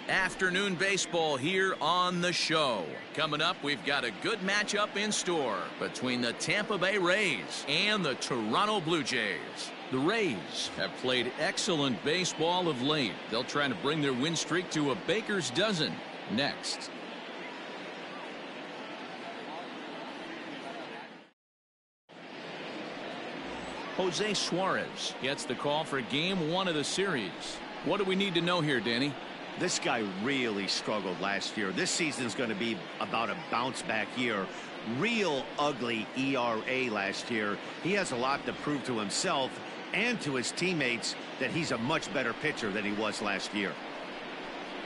Afternoon baseball here on the show. Coming up, we've got a good matchup in store between the Tampa Bay Rays and the Toronto Blue Jays. The Rays have played excellent baseball of late. They'll try to bring their win streak to a baker's dozen next. Jose Suarez gets the call for game 1 of the series. What do we need to know here, Danny? This guy really struggled last year. This season's going to be about a bounce back year. Real ugly ERA last year. He has a lot to prove to himself and to his teammates that he's a much better pitcher than he was last year.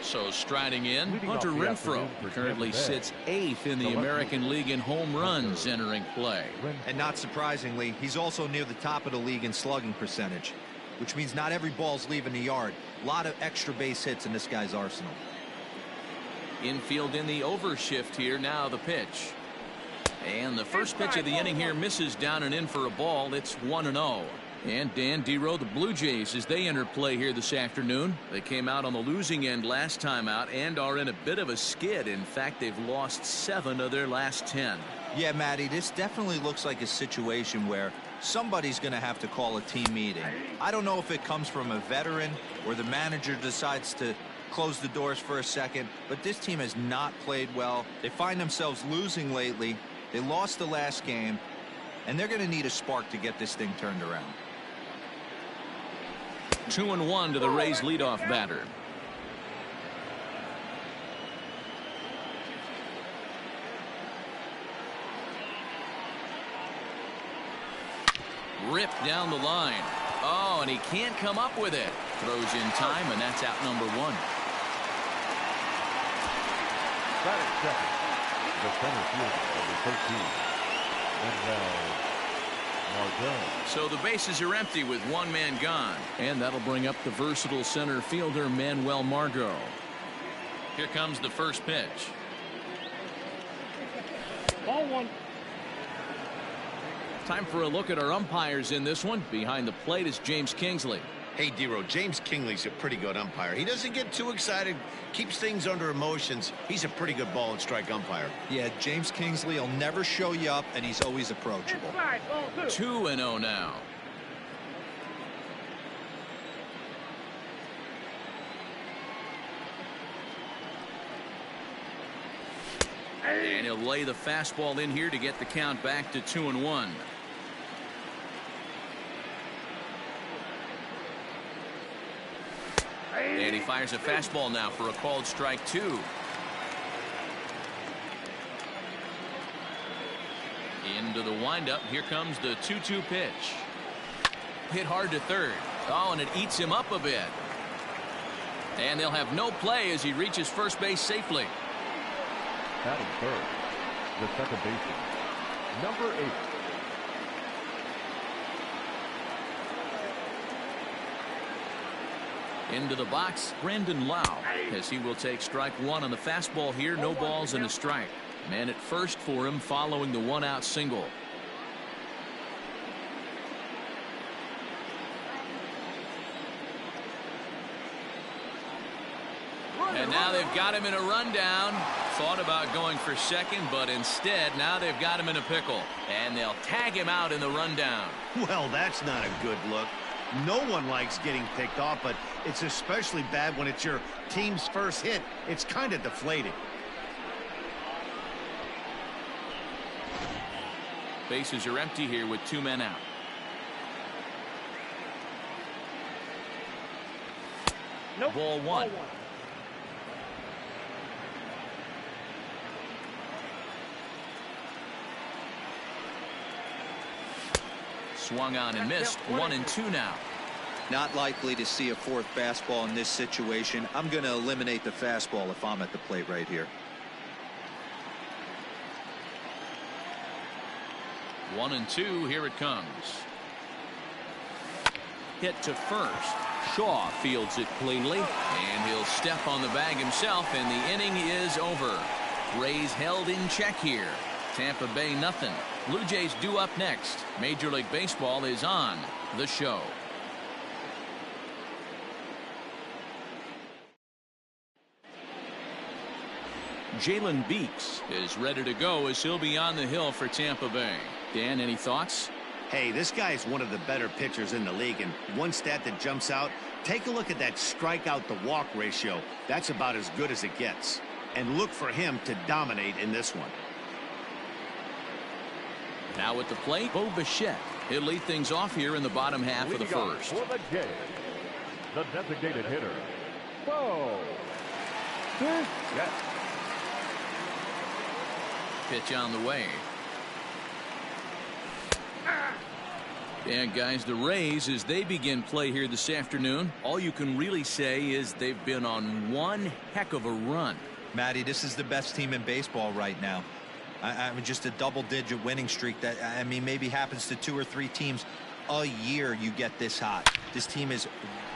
So striding in, Hunter Renfroe currently sits 8th in the American League in home runs entering play. And not surprisingly, he's also near the top of the league in slugging percentage, which means not every ball's leaving the yard. A lot of extra base hits in this guy's arsenal. Infield in the overshift here. Now the pitch. And the first pitch of the inning here misses down and in for a ball. It's 1-0. And Dan Dero, the Blue Jays, as they enter play here this afternoon. They came out on the losing end last time out and are in a bit of a skid. In fact, they've lost 7 of their last 10. Yeah, Matty, this definitely looks like a situation where somebody's going to have to call a team meeting. I don't know if it comes from a veteran or the manager decides to close the doors for a second, but this team has not played well. They find themselves losing lately. They lost the last game, and they're going to need a spark to get this thing turned around. 2-1 to the Rays leadoff batter. Ripped down the line. Oh, and he can't come up with it. Throws in time, and that's out number 1. Batting second, the center fielder of the 13th. And now, Margot. So the bases are empty with 1 man gone. And that'll bring up the versatile center fielder, Manuel Margot. Here comes the first pitch. Ball 1. Time for a look at our umpires in this one. Behind the plate is James Kingsley. Hey, Dero, James Kingley's a pretty good umpire. He doesn't get too excited, keeps things under emotions. He's a pretty good ball and strike umpire. Yeah, James Kingsley will never show you up, and he's always approachable. 2-0 now. And he'll lay the fastball in here to get the count back to 2-1. And he fires a fastball now for a called strike 2. Into the windup. Here comes the 2-2 pitch. Hit hard to third. Oh, and it eats him up a bit. And they'll have no play as he reaches first base safely. Batting third, the second baseman, number 8. Into the box, Brandon Lau, as he will take strike 1 on the fastball here. No balls and a strike. Man at first for him following the 1-out single. And now they've got him in a rundown. Thought about going for second, but instead now they've got him in a pickle. And they'll tag him out in the rundown. Well, that's not a good look. No one likes getting picked off, but it's especially bad when it's your team's first hit. It's kind of deflating. Bases are empty here with 2 men out. Nope. Ball 1. Swung on and missed. 1-2 now. Not likely to see a 4th fastball in this situation. I'm going to eliminate the fastball if I'm at the plate right here. 1-2. Here it comes. Hit to first. Shaw fields it cleanly, and he'll step on the bag himself, and the inning is over. Rays held in check here. Tampa Bay nothing. Blue Jays due up next. Major League Baseball is on the show. Jalen Beeks is ready to go as he'll be on the hill for Tampa Bay. Dan, any thoughts? Hey, this guy is one of the better pitchers in the league, and one stat that jumps out, take a look at that strikeout to walk ratio. That's about as good as it gets. And look for him to dominate in this one. Now at the plate, Bo Bichette. He'll lead things off here in the bottom half of the first. For the game, the designated hitter, Bo Bichette. Pitch on the way. And guys, the Rays, as they begin play here this afternoon, all you can really say is they've been on one heck of a run. Matty, this is the best team in baseball right now. I mean, just a double-digit winning streak that, I mean, maybe happens to 2 or 3 teams a year. You get this hot. This team is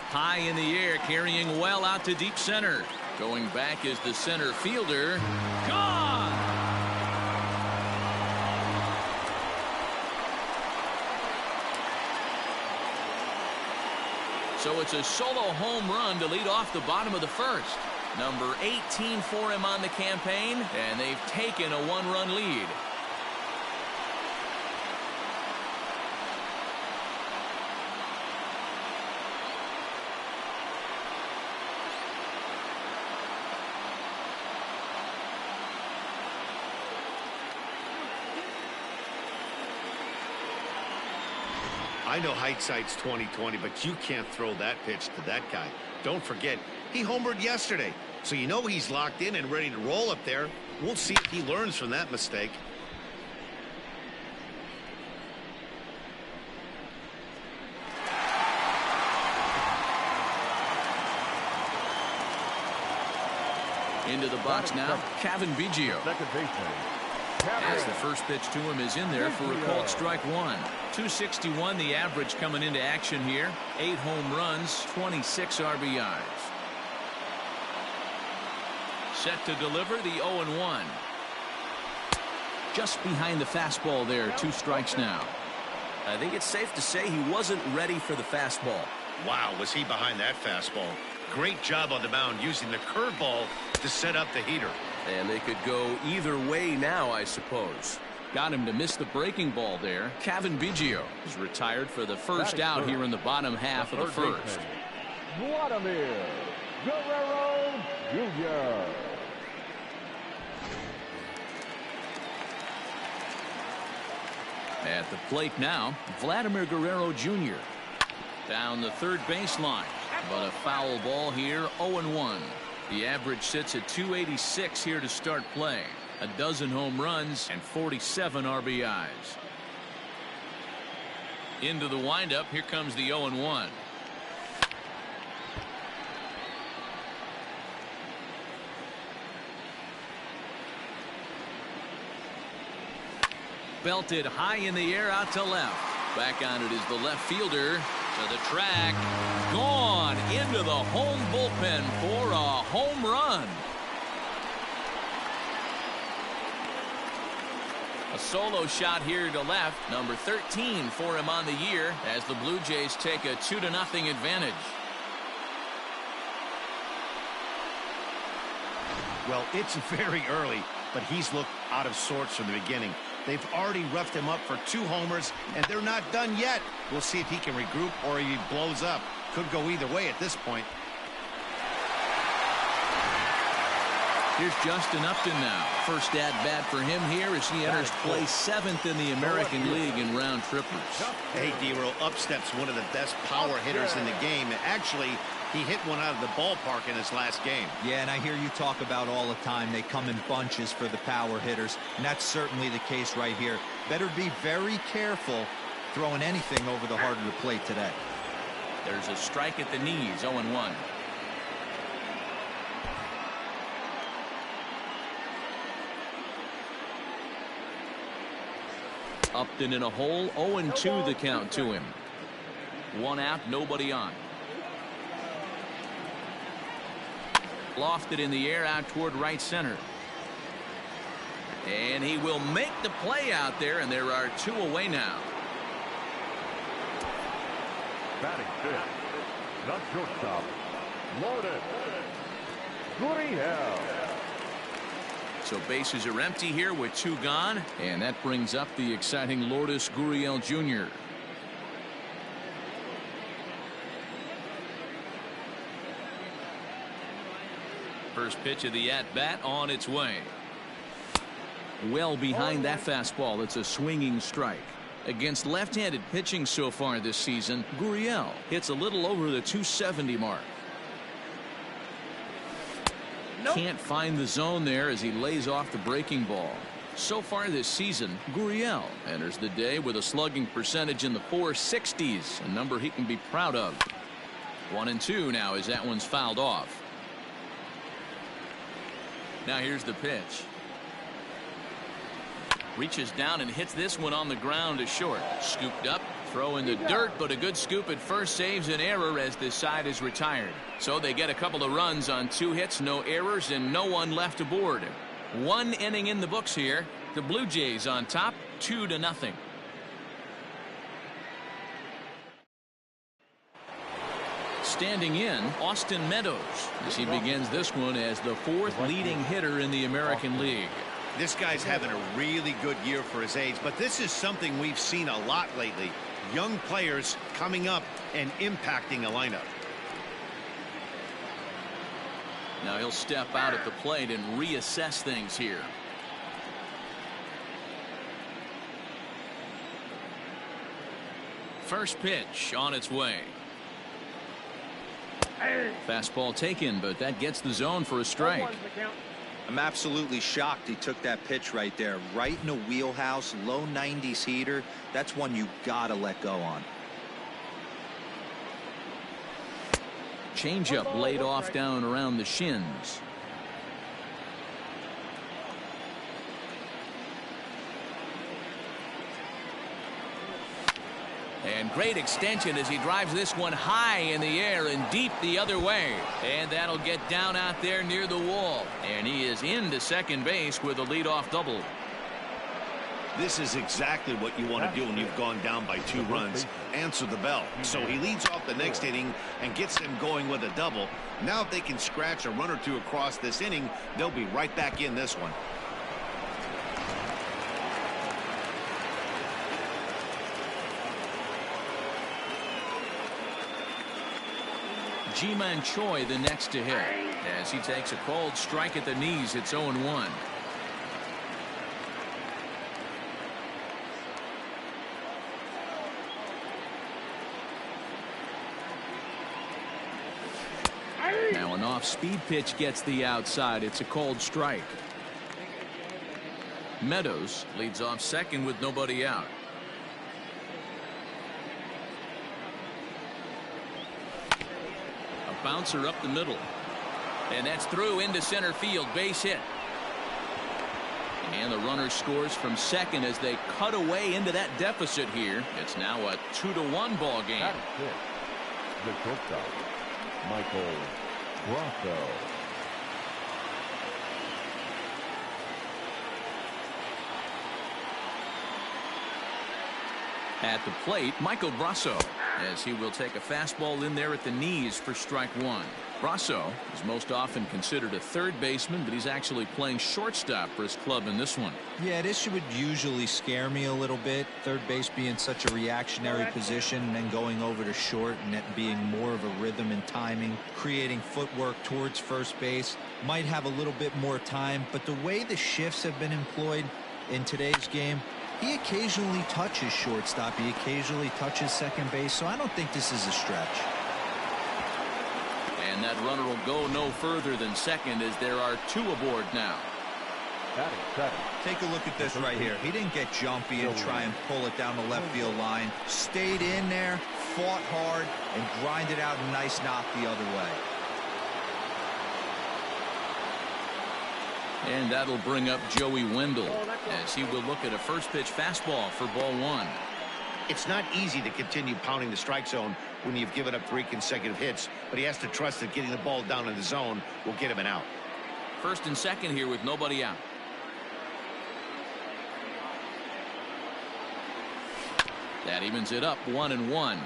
high in the air, carrying well out to deep center. Going back is the center fielder. Gone! So it's a solo home run to lead off the bottom of the first. Number 18 for him on the campaign, and they've taken a 1-run lead. I know hindsight's 20/20, but you can't throw that pitch to that guy. Don't forget, he homered yesterday, so you know he's locked in and ready to roll up there. We'll see if he learns from that mistake. Into the box now, Kevin Biggio. Second baseman, As the first pitch to him is in there for a called strike one. 261 the average coming into action here. 8 home runs, 26 RBIs. Set to deliver the 0-1. Just behind the fastball there. 2 strikes now. I think it's safe to say he wasn't ready for the fastball. Wow, was he behind that fastball. Great job on the mound using the curveball to set up the heater. And they could go either way now, I suppose. Got him to miss the breaking ball there. Kevin Biggio is retired for the first out here in the bottom half of the first. Vladimir Guerrero Jr. At the plate now, Vladimir Guerrero Jr. Down the third baseline, but a foul ball here. 0-1. The average sits at 286 here to start play. A dozen home runs and 47 RBIs. Into the windup. Here comes the 0-1. Belted high in the air out to left. Back on it is the left fielder. To the track. Gone into the home bullpen for a home run. A solo shot here to left. Number 13 for him on the year as the Blue Jays take a 2-0 advantage. Well, it's very early, but he's looked out of sorts from the beginning. They've already roughed him up for 2 homers, and they're not done yet. We'll see if he can regroup or he blows up. Could go either way at this point. Here's Justin Upton now. First at-bat for him here as he enters play 7th in the American League in round trippers. Hey, D-Row, up steps one of the best power hitters in the game. And actually, he hit one out of the ballpark in his last game. Yeah, and I hear you talk about all the time they come in bunches for the power hitters, and that's certainly the case right here. Better be very careful throwing anything over the heart of the plate today. There's a strike at the knees. 0-1. Upton in a hole. 0-2 the count to him. 1 out, nobody on. Lofted in the air out toward right center. And he will make the play out there, and there are 2 away now. Batting fifth, the shortstop, Lourdes Gurriel. So bases are empty here with 2 gone, and that brings up the exciting Lourdes Gurriel Jr. First pitch of the at-bat on its way. Well behind that fastball. It's a swinging strike. Against left-handed pitching so far this season, Gurriel hits a little over the 270 mark. Can't find the zone there as he lays off the breaking ball. So far this season, Gurriel enters the day with a slugging percentage in the 460s, a number he can be proud of. 1-2 now as that one's fouled off. Now here's the pitch. Reaches down and hits this one on the ground to short. Scooped up, throw in the dirt, but a good scoop at first saves an error as this side is retired. So they get a couple of runs on 2 hits, no errors, and no one left aboard. 1 inning in the books here. The Blue Jays on top, 2-0. Standing in, Austin Meadows, as he begins this one as the 4th leading hitter in the American League. This guy's having a really good year for his age, but this is something we've seen a lot lately. Young players coming up and impacting a lineup. Now he'll step out at the plate and reassess things here. First pitch on its way. Fastball taken, but that gets the zone for a strike. I'm absolutely shocked he took that pitch right there. Right in a wheelhouse, low 90s heater. That's one you gotta let go on. Changeup laid off down around the shins. And great extension as he drives this one high in the air and deep the other way. And that'll get down out there near the wall. And he is into second base with a leadoff double. This is exactly what you want to do when you've gone down by 2 runs. Answer the bell. So he leads off the next inning and gets them going with a double. Now if they can scratch a run or 2 across this inning, they'll be right back in this one. Ji-Man Choi the next to hit as he takes a cold strike at the knees. It's 0-1. Now an off-speed pitch gets the outside. It's a cold strike. Meadows leads off second with nobody out. Bouncer up the middle, and that's through into center field. Base hit, and the runner scores from second as they cut away into that deficit here. It's now a 2-1 ball game. The shortstop, Michael Brasso. At the plate, Michael Brasso, as he will take a fastball in there at the knees for strike 1. Brasso is most often considered a third baseman, but he's actually playing shortstop for his club in this one. Yeah, this would usually scare me a little bit. Third base being such a reactionary position and then going over to short and it being more of a rhythm and timing, creating footwork towards first base. Might have a little bit more time, but the way the shifts have been employed in today's game, he occasionally touches shortstop. He occasionally touches second base. So I don't think this is a stretch. And that runner will go no further than second as there are 2 aboard now. Take a look at this right here. He didn't get jumpy and try and pull it down the left field line. Stayed in there, fought hard, and grinded out a nice knock the other way. And that'll bring up Joey Wendell as he will look at a first pitch fastball for ball 1. It's not easy to continue pounding the strike zone when you've given up 3 consecutive hits, but he has to trust that getting the ball down in the zone will get him an out. First and second here with nobody out. That evens it up 1-1.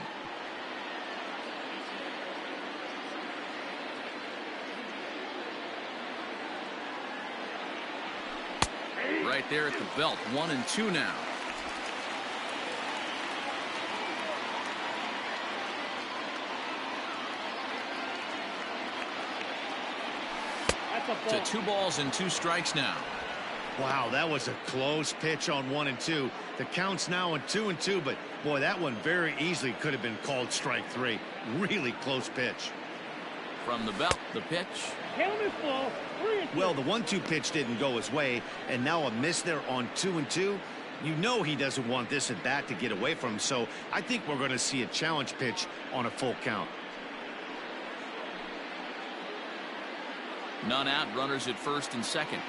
right there at the belt. 1-2 now. To 2 balls and 2 strikes now. Wow, that was a close pitch on 1-2. The count's now on 2-2, but boy, that one very easily could have been called strike 3. Really close pitch. From the belt, the pitch. Well, the 1-2 pitch didn't go his way, and now a miss there on 2-2. You know he doesn't want this at bat to get away from him, so I think we're going to see a challenge pitch on a full count. None out, runners at first and second.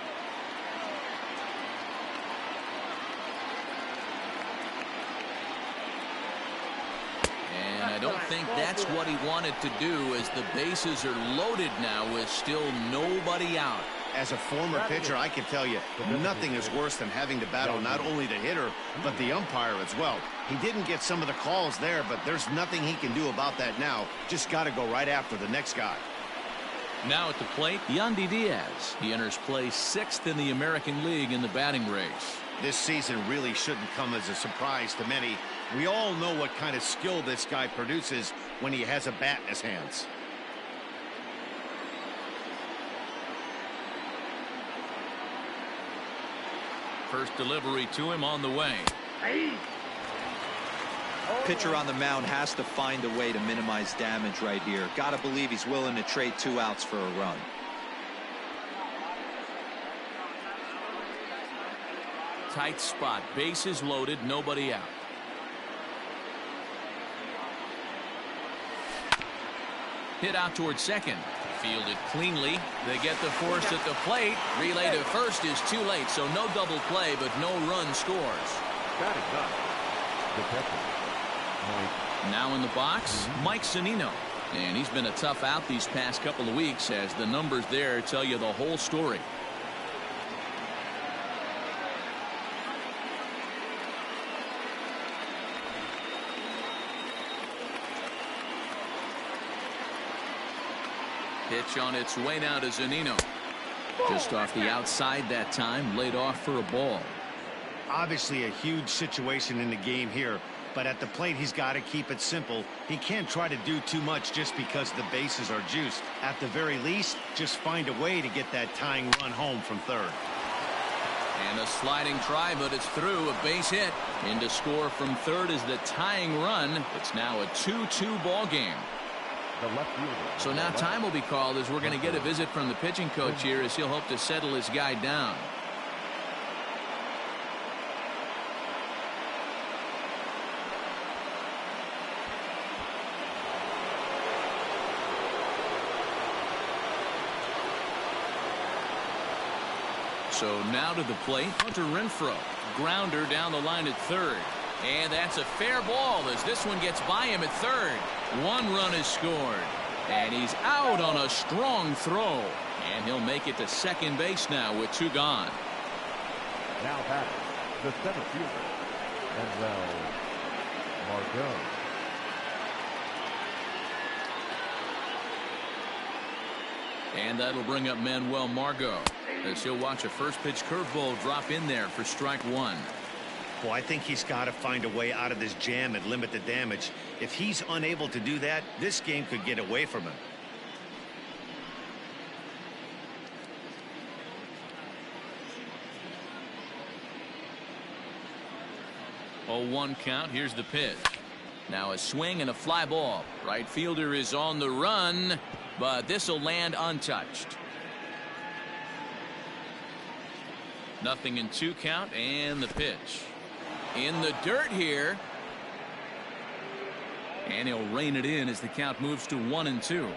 And I don't think that's what he wanted to do, as the bases are loaded now with still nobody out. As a former pitcher, I can tell you nothing is worse than having to battle not only the hitter but the umpire as well. He didn't get some of the calls there, but there's nothing he can do about that now. Just got to go right after the next guy. Now at the plate, Yandy Diaz. He enters play 6th in the American League in the batting race. This season really shouldn't come as a surprise to many. We all know what kind of skill this guy produces when he has a bat in his hands. First delivery to him on the way. Pitcher on the mound has to find a way to minimize damage right here. Got to believe he's willing to trade 2 outs for a run. Tight spot, bases loaded, nobody out. Hit out towards second. Fielded cleanly. They get the force at the plate. Relay to first is too late, so no double play, but no run scores. Batting ninth, the catcher, Mike. Now in the box, Mike Zunino. And he's been a tough out these past couple of weeks, as the numbers there tell you the whole story. Pitch on its way now to Zunino. Just off the outside that time, laid off for a ball. Obviously a huge situation in the game here, but at the plate he's got to keep it simple. He can't try to do too much just because the bases are juiced. At the very least, just find a way to get that tying run home from third. And a sliding try, but it's through. A base hit. In to score from third is the tying run. It's now a 2-2 ball game. The left fielder. So now time will be called, as we're going to get a visit from the pitching coach here, as he'll hope to settle his guy down. So now to the plate, Hunter Renfroe. Grounder down the line at third. And that's a fair ball, as this one gets by him at third. 1 run is scored. And he's out on a strong throw. And he'll make it to second base now with 2 gone. Now batting, the center fielder, Manuel Margot. And that'll bring up Manuel Margot, as he'll watch a first pitch curveball drop in there for strike 1. Well, I think he's got to find a way out of this jam and limit the damage. If he's unable to do that, this game could get away from him. Oh, 1 count. Here's the pitch. Now a swing and a fly ball. Right fielder is on the run, but this will land untouched. Nothing in 2 count, and the pitch. In the dirt here. And he'll rein it in as the count moves to 1-2.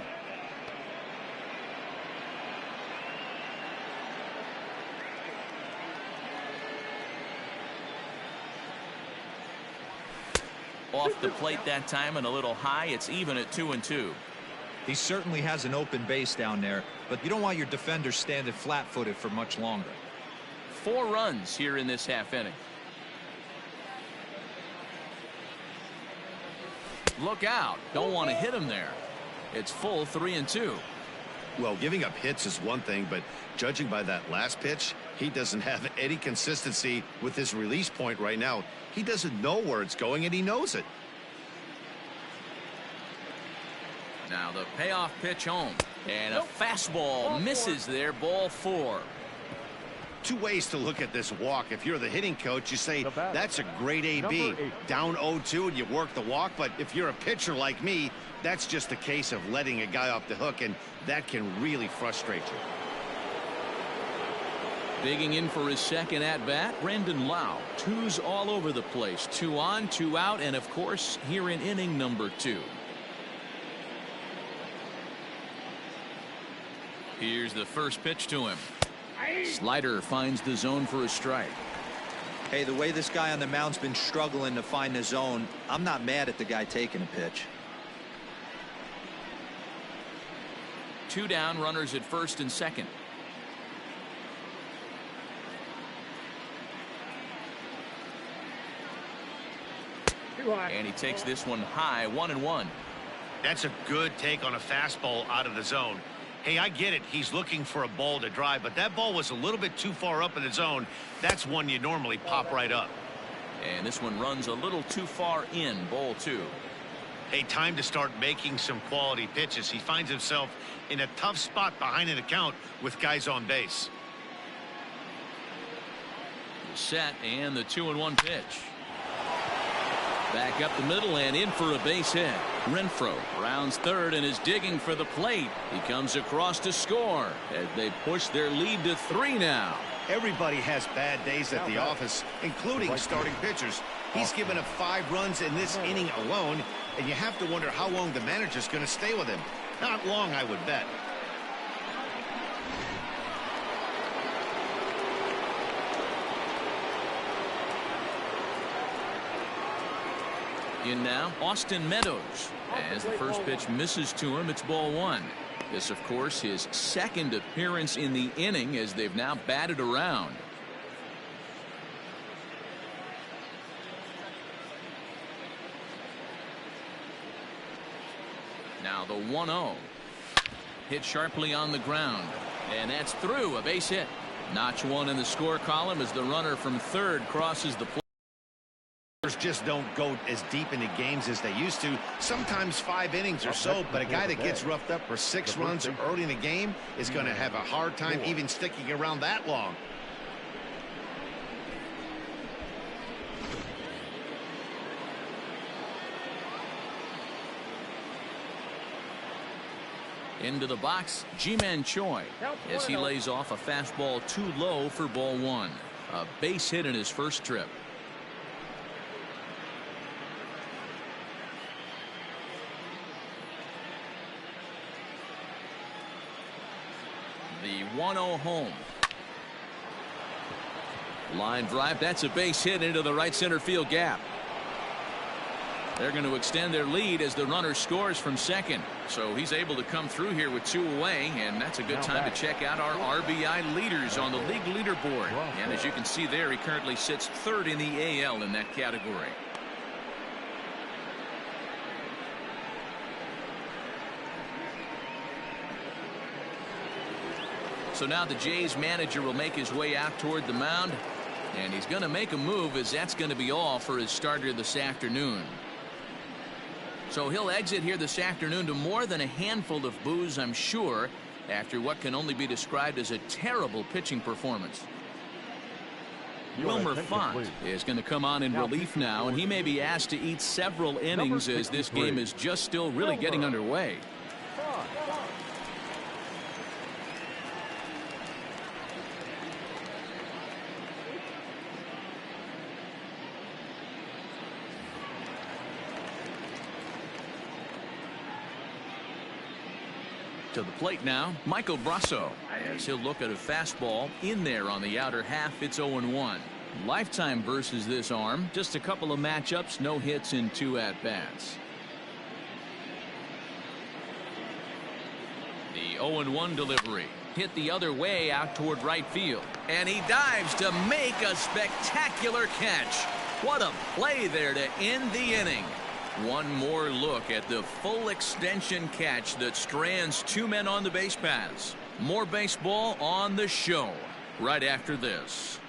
Off the plate that time and a little high. It's even at 2-2. He certainly has an open base down there, but you don't want your defender standing flat-footed for much longer. 4 runs here in this half inning. Look out. Don't want to hit him there. It's full 3-2. Well, giving up hits is one thing, but judging by that last pitch, He doesn't have any consistency with his release point right now. He doesn't know where it's going, and he knows it. Now the payoff pitch home. And a fastball misses there, ball 4. Two ways to look at this walk. If you're the hitting coach, you say, that's a great AB. Down 0-2 and you work the walk. But if you're a pitcher like me, that's just a case of letting a guy off the hook, and that can really frustrate you. Digging in for his second at-bat, Brandon Lau. 2's all over the place. 2 on, 2 out, and of course, here in inning number 2. Here's the first pitch to him. Slider finds the zone for a strike. Hey, the way this guy on the mound's been struggling to find the zone, I'm not mad at the guy taking a pitch. 2 down, runners at first and second. And he takes this one high, 1-1. That's a good take on a fastball out of the zone. Hey, I get it. He's looking for a ball to drive, but that ball was a little bit too far up in the zone. That's one you normally pop right up. And this one runs a little too far in, ball 2. Hey, time to start making some quality pitches. He finds himself in a tough spot behind an account with guys on base. Set, and the 2-1 pitch. Back up the middle and in for a base hit. Renfroe rounds third and is digging for the plate. He comes across to score as they push their lead to 3 now. Everybody has bad days at the office, including starting pitchers. He's given up 5 runs in this inning alone, and you have to wonder how long the manager's going to stay with him. Not long, I would bet. In now, Austin Meadows. As the first pitch misses to him, it's ball 1. This, of course, his second appearance in the inning as they've now batted around. Now the 1-0. Hit sharply on the ground. And that's through, a base hit. Notch 1 in the score column as the runner from third crosses the plate. Just don't go as deep into games as they used to. Sometimes 5 innings or so, but a guy that gets roughed up for 6 runs early in the game is going to have a hard time even sticking around that long. Into the box, Ji-Man Choi as he lays off a fastball too low for ball 1. A base hit in his first trip. The 1-0 home. Line drive. That's a base hit into the right center field gap. They're going to extend their lead as the runner scores from second. So he's able to come through here with 2 away, and that's a good time to check out our RBI leaders on the league leaderboard. And as you can see there, he currently sits 3rd in the AL in that category. So now the Jays manager will make his way out toward the mound, and he's going to make a move, as that's going to be all for his starter this afternoon. So he'll exit here this afternoon to more than a handful of boos, I'm sure, after what can only be described as a terrible pitching performance. Wilmer Font is going to come on in relief now, and he may be asked to eat several innings as this game is just still really getting underway. To the plate now, Michael Brasso, as he'll look at a fastball in there on the outer half. It's 0-1. Lifetime versus this arm. Just a couple of matchups, no hits in 2 at-bats. The 0-1 delivery hit the other way out toward right field, and he dives to make a spectacular catch. What a play there to end the inning. One more look at the full extension catch that strands 2 men on the base paths. More baseball on the show. right after this.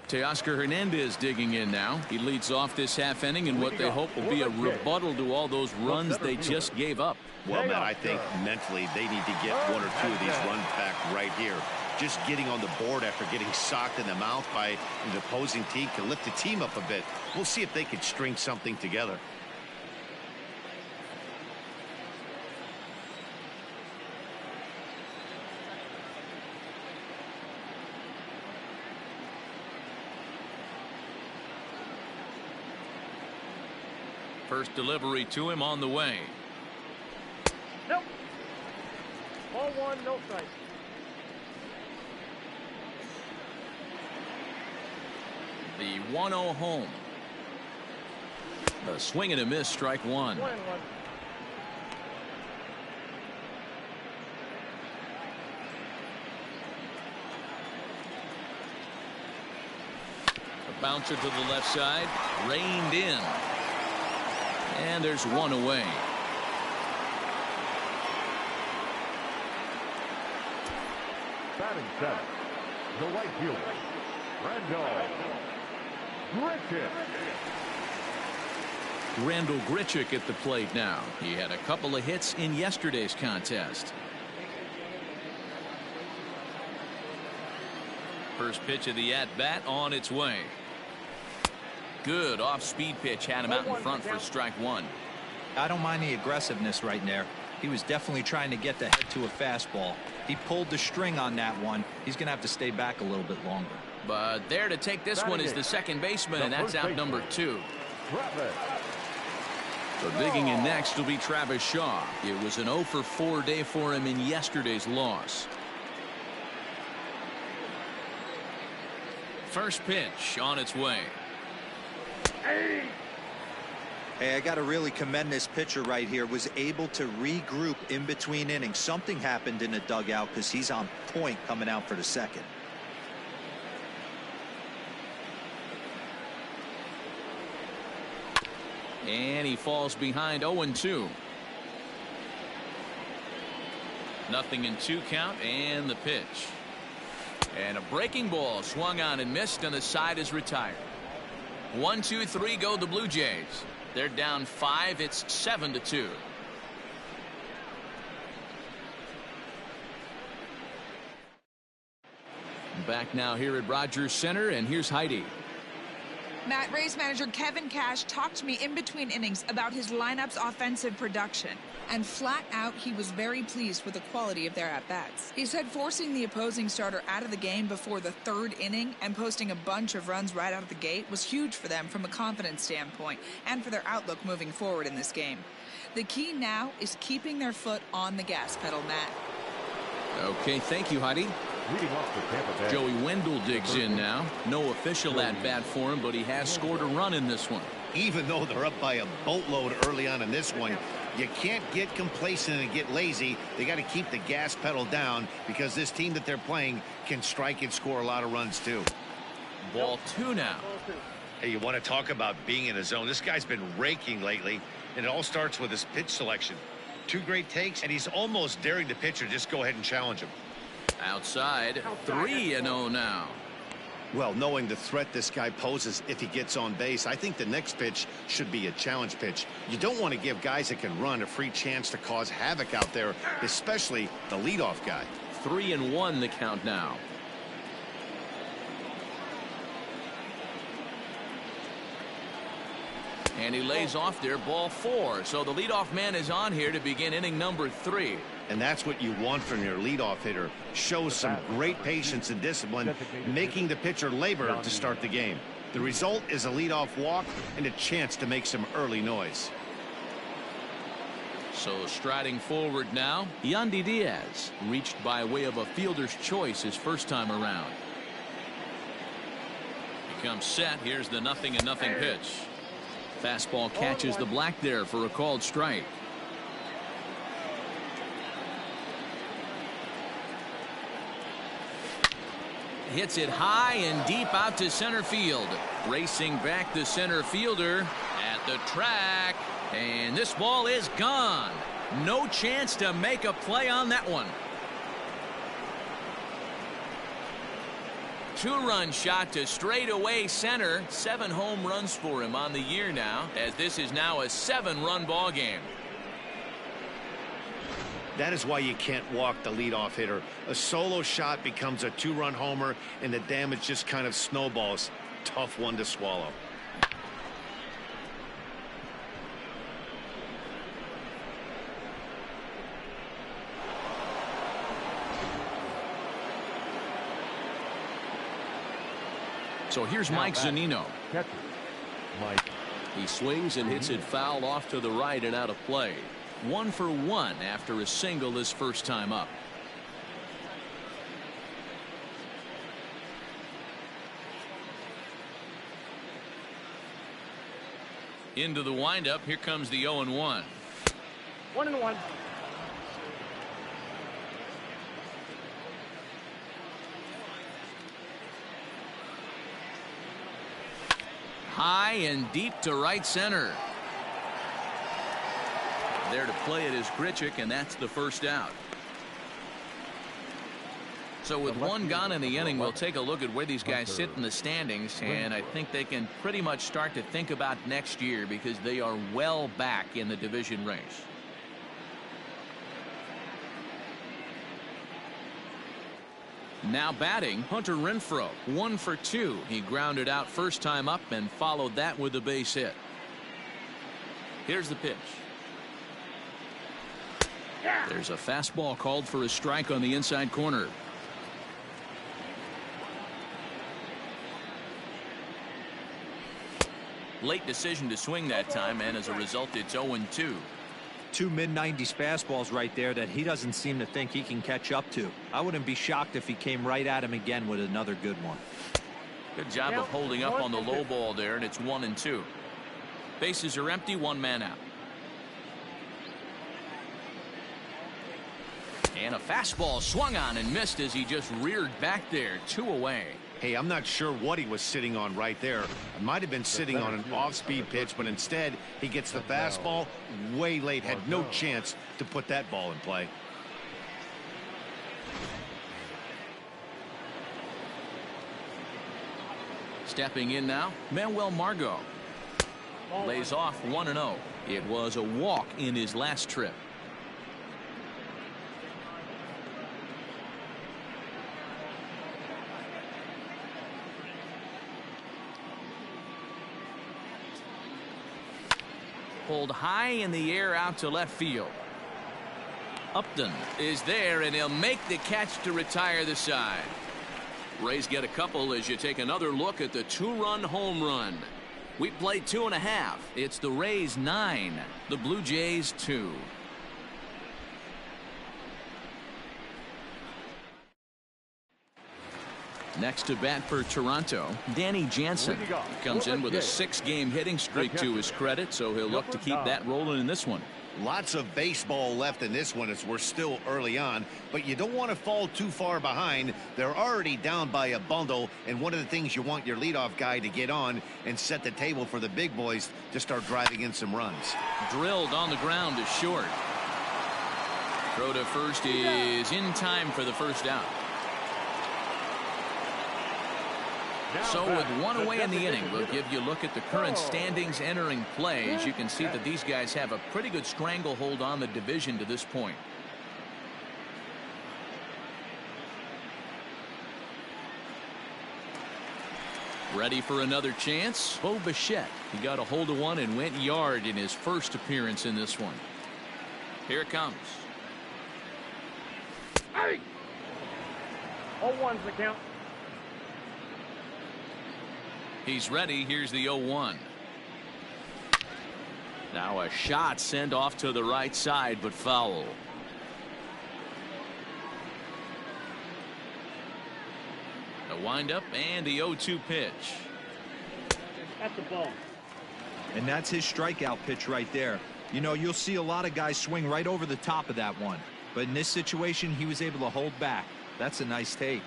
Teoscar Hernandez digging in now. He leads off this half inning in what they hope will be a rebuttal to all those runs they just gave up. Well, Matt, I think mentally they need to get one or two of these runs back right here. Just getting on the board after getting socked in the mouth by the opposing team can lift the team up a bit. We'll see if they can string something together. First delivery to him on the way. Nope. Ball one, no strike. The 1-0 home. A swing and a miss, strike one. 1-1. A bouncer to the left side, reined in. And there's one away. Batting seventh, the right fielder, Randall Grichuk. Randall Grichuk at the plate now. He had a couple of hits in yesterday's contest. First pitch of the at-bat on its way. Good off-speed pitch, had him out in front for strike one. I don't mind the aggressiveness right there. He was definitely trying to get the head to a fastball. He pulled the string on that one. He's going to have to stay back a little bit longer. But there to take this one is the second baseman, and that's out number 2. So digging in next will be Travis Shaw. It was an 0 for 4 day for him in yesterday's loss. First pitch on its way. Hey, I got to really commend this pitcher right here. Was able to regroup in between innings. Something happened in the dugout because he's on point coming out for the second. And he falls behind 0-2. 0-2 count, and the pitch. And a breaking ball swung on and missed, and the side is retired. 1, 2, 3 go the Blue Jays. They're down 5. It's 7-2. Back now here at Rogers Center, and here's Heidi. Matt, Rays manager Kevin Cash talked to me in between innings about his lineup's offensive production. And flat out, he was very pleased with the quality of their at-bats. He said forcing the opposing starter out of the game before the 3rd inning and posting a bunch of runs right out of the gate was huge for them from a confidence standpoint and for their outlook moving forward in this game. The key now is keeping their foot on the gas pedal, Matt. Okay, thank you, Heidi. Joey Wendell digs in now. No official at-bat for him, but he has scored a run in this one. Even though they're up by a boatload early on in this one, you can't get complacent and get lazy. They got to keep the gas pedal down because this team that they're playing can strike and score a lot of runs too. Ball 2 now. Hey, you want to talk about being in a zone? This guy's been raking lately, and it all starts with his pitch selection. 2 great takes, and he's almost daring the pitcher just go ahead and challenge him. Outside, 3-0 now. Well, knowing the threat this guy poses if he gets on base, I think the next pitch should be a challenge pitch. You don't want to give guys that can run a free chance to cause havoc out there, especially the leadoff guy. 3-1 the count now. And he lays off there, ball 4. So the leadoff man is on here to begin inning number 3. And that's what you want from your leadoff hitter. Shows some great patience and discipline, making the pitcher labor to start the game. The result is a leadoff walk and a chance to make some early noise. So striding forward now, Yandy Diaz, reached by way of a fielder's choice his first time around. He comes set. Here's the 0-0 pitch. Fastball catches the black there for a called strike. Hits it high and deep out to center field. Racing back the center fielder at the track. And this ball is gone. No chance to make a play on that one. Two-run shot to straightaway center. 7 home runs for him on the year now, as this is now a 7-run ball game. That is why you can't walk the leadoff hitter. A solo shot becomes a 2-run homer, and the damage just kind of snowballs. Tough one to swallow. So here's Mike Zunino. Catcher, Mike. He swings and hits it foul off to the right and out of play. 1 for 1 after a single his first time up. Into the windup. Here comes the 0-1. 1-1. High and deep to right center. There to play it is Grichuk, and that's the first out. So with one gone in the inning, we'll take a look at where these guys sit in the standings, and I think they can pretty much start to think about next year because they are well back in the division race. Now batting, Hunter Renfroe, 1 for 2. He grounded out first time up and followed that with a base hit. Here's the pitch. There's a fastball called for a strike on the inside corner. Late decision to swing that time, and as a result, it's 0-2. 2 mid-90s fastballs right there that he doesn't seem to think he can catch up to. I wouldn't be shocked if he came right at him again with another good one. Good job of holding up on the low ball there, and it's 1-2. Bases are empty, 1 man out. And a fastball swung on and missed as he just reared back there. 2 away. Hey, I'm not sure what he was sitting on right there. It might have been sitting on an off-speed pitch, but instead he gets the fastball way late. Had no chance to put that ball in play. Stepping in now, Manuel Margot. Lays off 1-0. It was a walk in his last trip. Pulled high in the air out to left field. Upton is there, and he'll make the catch to retire the side. Rays get a couple as you take another look at the 2-run home run. We played 2.5. It's the Rays 9, the Blue Jays 2. Next to bat for Toronto, Danny Jansen comes in with a 6-game hitting streak to his credit, so he'll look to keep that rolling in this one. Lots of baseball left in this one as we're still early on, but you don't want to fall too far behind. They're already down by a bundle, and one of the things you want your leadoff guy to get on and set the table for the big boys to start driving in some runs. Drilled on the ground to short. Throw to first is in time for the first out. So with 1 away in the inning, we'll give you a look at the current standings entering play. As you can see that these guys have a pretty good stranglehold on the division to this point. Ready for another chance? Bo Bichette. He got a hold of one and went yard in his first appearance in this one. Here it comes. 0-1's the count. He's ready. Here's the 0-1. Now a shot sent off to the right side, but foul. A windup and the 0-2 pitch. That's the ball. And that's his strikeout pitch right there. You know, you'll see a lot of guys swing right over the top of that one. But in this situation, he was able to hold back. That's a nice take.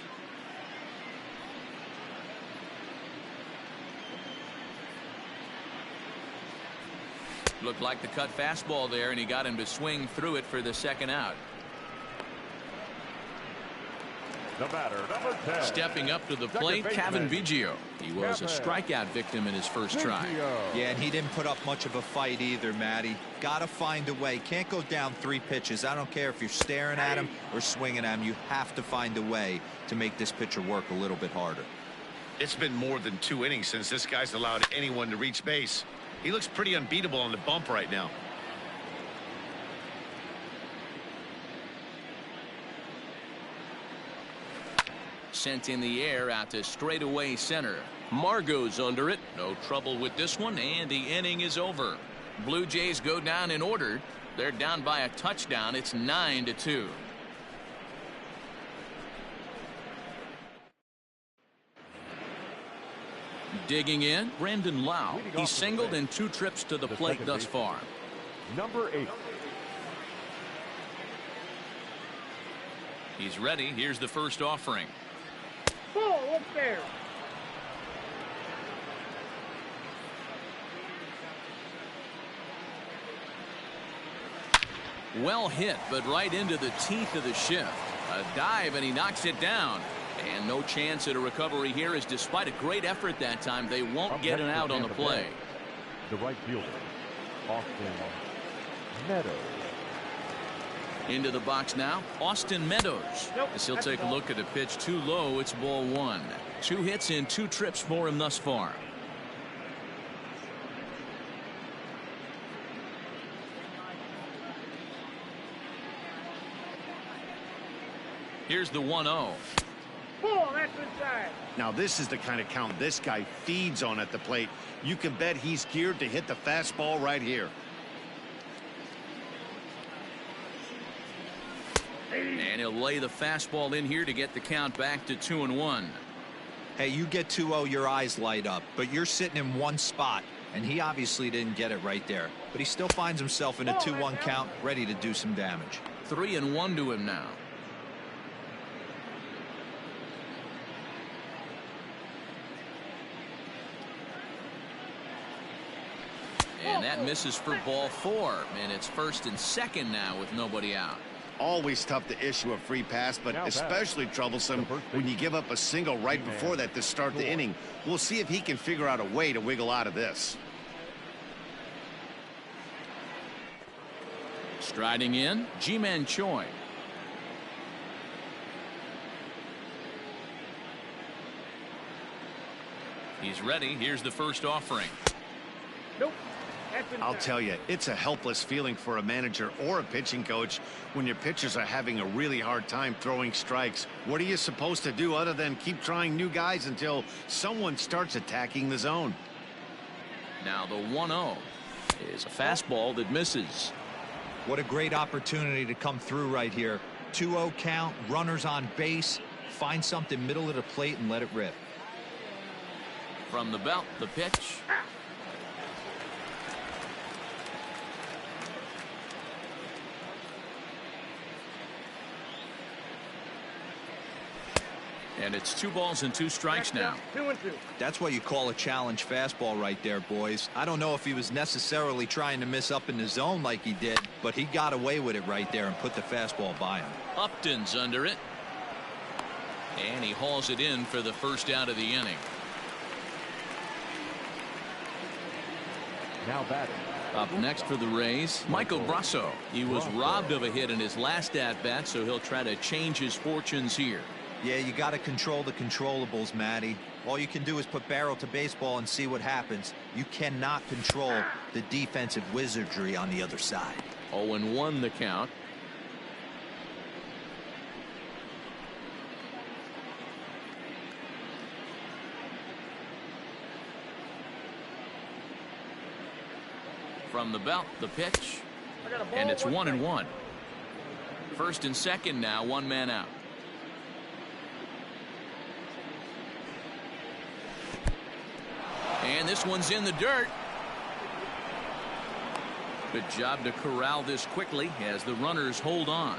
Looked like the cut fastball there, and he got him to swing through it for the second out. The batter, number 10. Stepping up to the plate, Kevin Biggio. He was a strikeout victim in his first try. Yeah, and he didn't put up much of a fight either, Matty. Got to find a way. Can't go down 3 pitches. I don't care if you're staring at him or swinging at him. You have to find a way to make this pitcher work a little bit harder. It's been more than 2 innings since this guy's allowed anyone to reach base. He looks pretty unbeatable on the bump right now. Sent in the air out to straightaway center. Margot's under it. No trouble with this one, and the inning is over. Blue Jays go down in order. They're down by a touchdown. It's 9-2. Digging in, Brandon Lau. He's singled in 2 trips to the plate thus far. Number 8. He's ready. Here's the first offering. Ball up there. Well hit, but right into the teeth of the shift. A dive, and he knocks it down. And no chance at a recovery here, as despite a great effort that time, they won't get an out on the play. The right fielder, Austin Meadows. Into the box now, Austin Meadows. As he'll take a look at a pitch too low. It's ball 1. 2 hits in 2 trips for him thus far. Here's the 1-0. Ball, that's inside. Now this is the kind of count this guy feeds on at the plate. You can bet he's geared to hit the fastball right here. And he'll lay the fastball in here to get the count back to 2-1. Hey, you get 2-0, your eyes light up, but you're sitting in one spot, and he obviously didn't get it right there. But he still finds himself in a 2-1 count, ready to do some damage. 3-1 to him now. And that misses for ball 4, and it's 1st and 2nd now with nobody out. Always tough to issue a free pass, but especially troublesome when you give up a single right before that to start the inning. We'll see if he can figure out a way to wiggle out of this. Striding in, Ji-Man Choi. He's ready. Here's the first offering. Nope. I'll tell you, it's a helpless feeling for a manager or a pitching coach when your pitchers are having a really hard time throwing strikes. What are you supposed to do other than keep trying new guys until someone starts attacking the zone? Now the 1-0 is a fastball that misses. What a great opportunity to come through right here. 2-0 count, runners on base. Find something middle of the plate and let it rip. From the belt, the pitch. And it's 2 balls and 2 strikes now. 2-2. That's what you call a challenge fastball right there, boys. I don't know if he was necessarily trying to miss up in the zone like he did, but he got away with it right there and put the fastball by him. Upton's under it. And he hauls it in for the first out of the inning. Now batting. Up next for the Rays, Michael Brasso. He was robbed of a hit in his last at-bat, so he'll try to change his fortunes here. Yeah, you got to control the controllables, Matty. All you can do is put barrel to baseball and see what happens. You cannot control the defensive wizardry on the other side. 0-1 the count. From the belt, the pitch. And it's 1-1. 1st and 2nd now, 1 man out. And this one's in the dirt. Good job to corral this quickly as the runners hold on.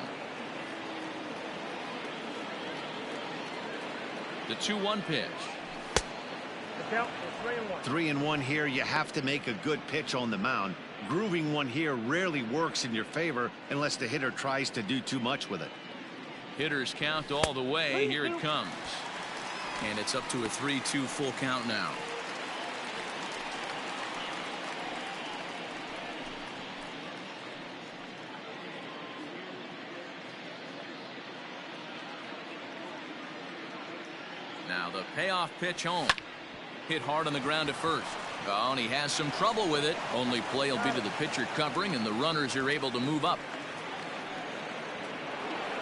The 2-1 pitch. The count is 3-1. 3-1 here. You have to make a good pitch on the mound. Grooving one here rarely works in your favor unless the hitter tries to do too much with it. Hitters count all the way. Here it comes. And it's up to a 3-2 full count now. Now the payoff pitch home. Hit hard on the ground at first. Oh, and he has some trouble with it. Only play will be to the pitcher covering, and the runners are able to move up.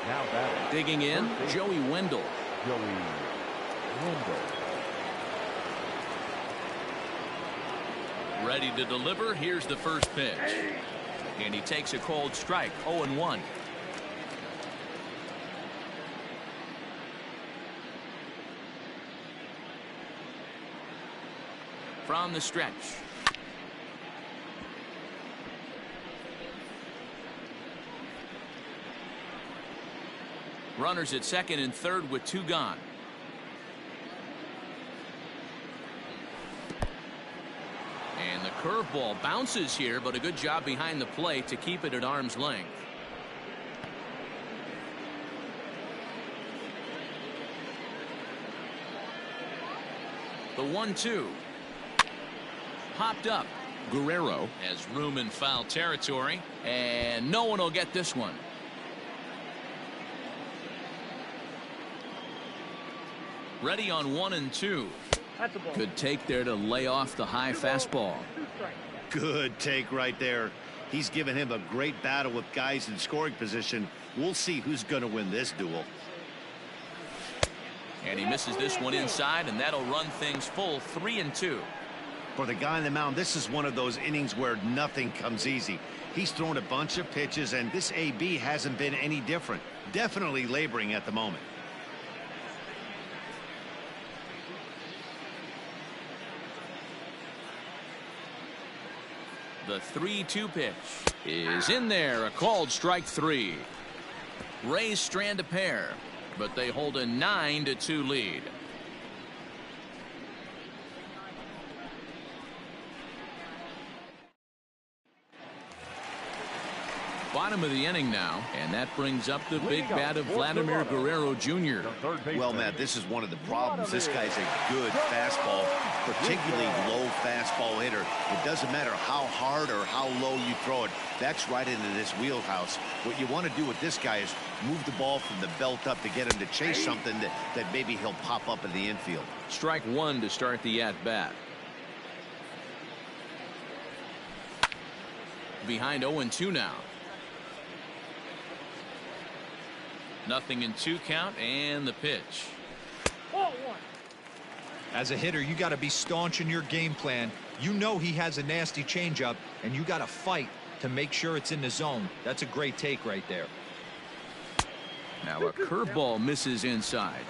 Now batting. Digging in, Joey Wendell. Joey Wendell. Ready to deliver. Here's the first pitch. And he takes a cold strike. 0-1. From the stretch. Runners at second and third with 2 gone. And the curveball bounces here, but a good job behind the plate to keep it at arm's length. The 1-2. Popped up. Guerrero has room in foul territory, and no one will get this one. Ready on 1-2. That's a ball. Good take there to lay off the high fastball. 2 strikes. Good take right there. He's given him a great battle with guys in scoring position. We'll see who's going to win this duel. And he misses this one inside, and that'll run things full 3-2. For the guy on the mound, this is one of those innings where nothing comes easy. He's thrown a bunch of pitches, and this AB hasn't been any different. Definitely laboring at the moment. The 3-2 pitch is in there. A called strike 3. Rays strand a pair, but they hold a 9-2 lead. Bottom of the inning now, and that brings up the big bat of Vladimir Guerrero Jr. Well, Matt, this is one of the problems. This guy's a good fastball, particularly low fastball hitter. It doesn't matter how hard or how low you throw it. That's right into this wheelhouse. What you want to do with this guy is move the ball from the belt up to get him to chase something that maybe he'll pop up in the infield. Strike 1 to start the at-bat. Behind 0-2 now. Nothing in 2 count, and the pitch. Ball 1. As a hitter, you got to be staunch in your game plan. You know he has a nasty changeup, and you got to fight to make sure it's in the zone. That's a great take right there. Now a curveball misses inside.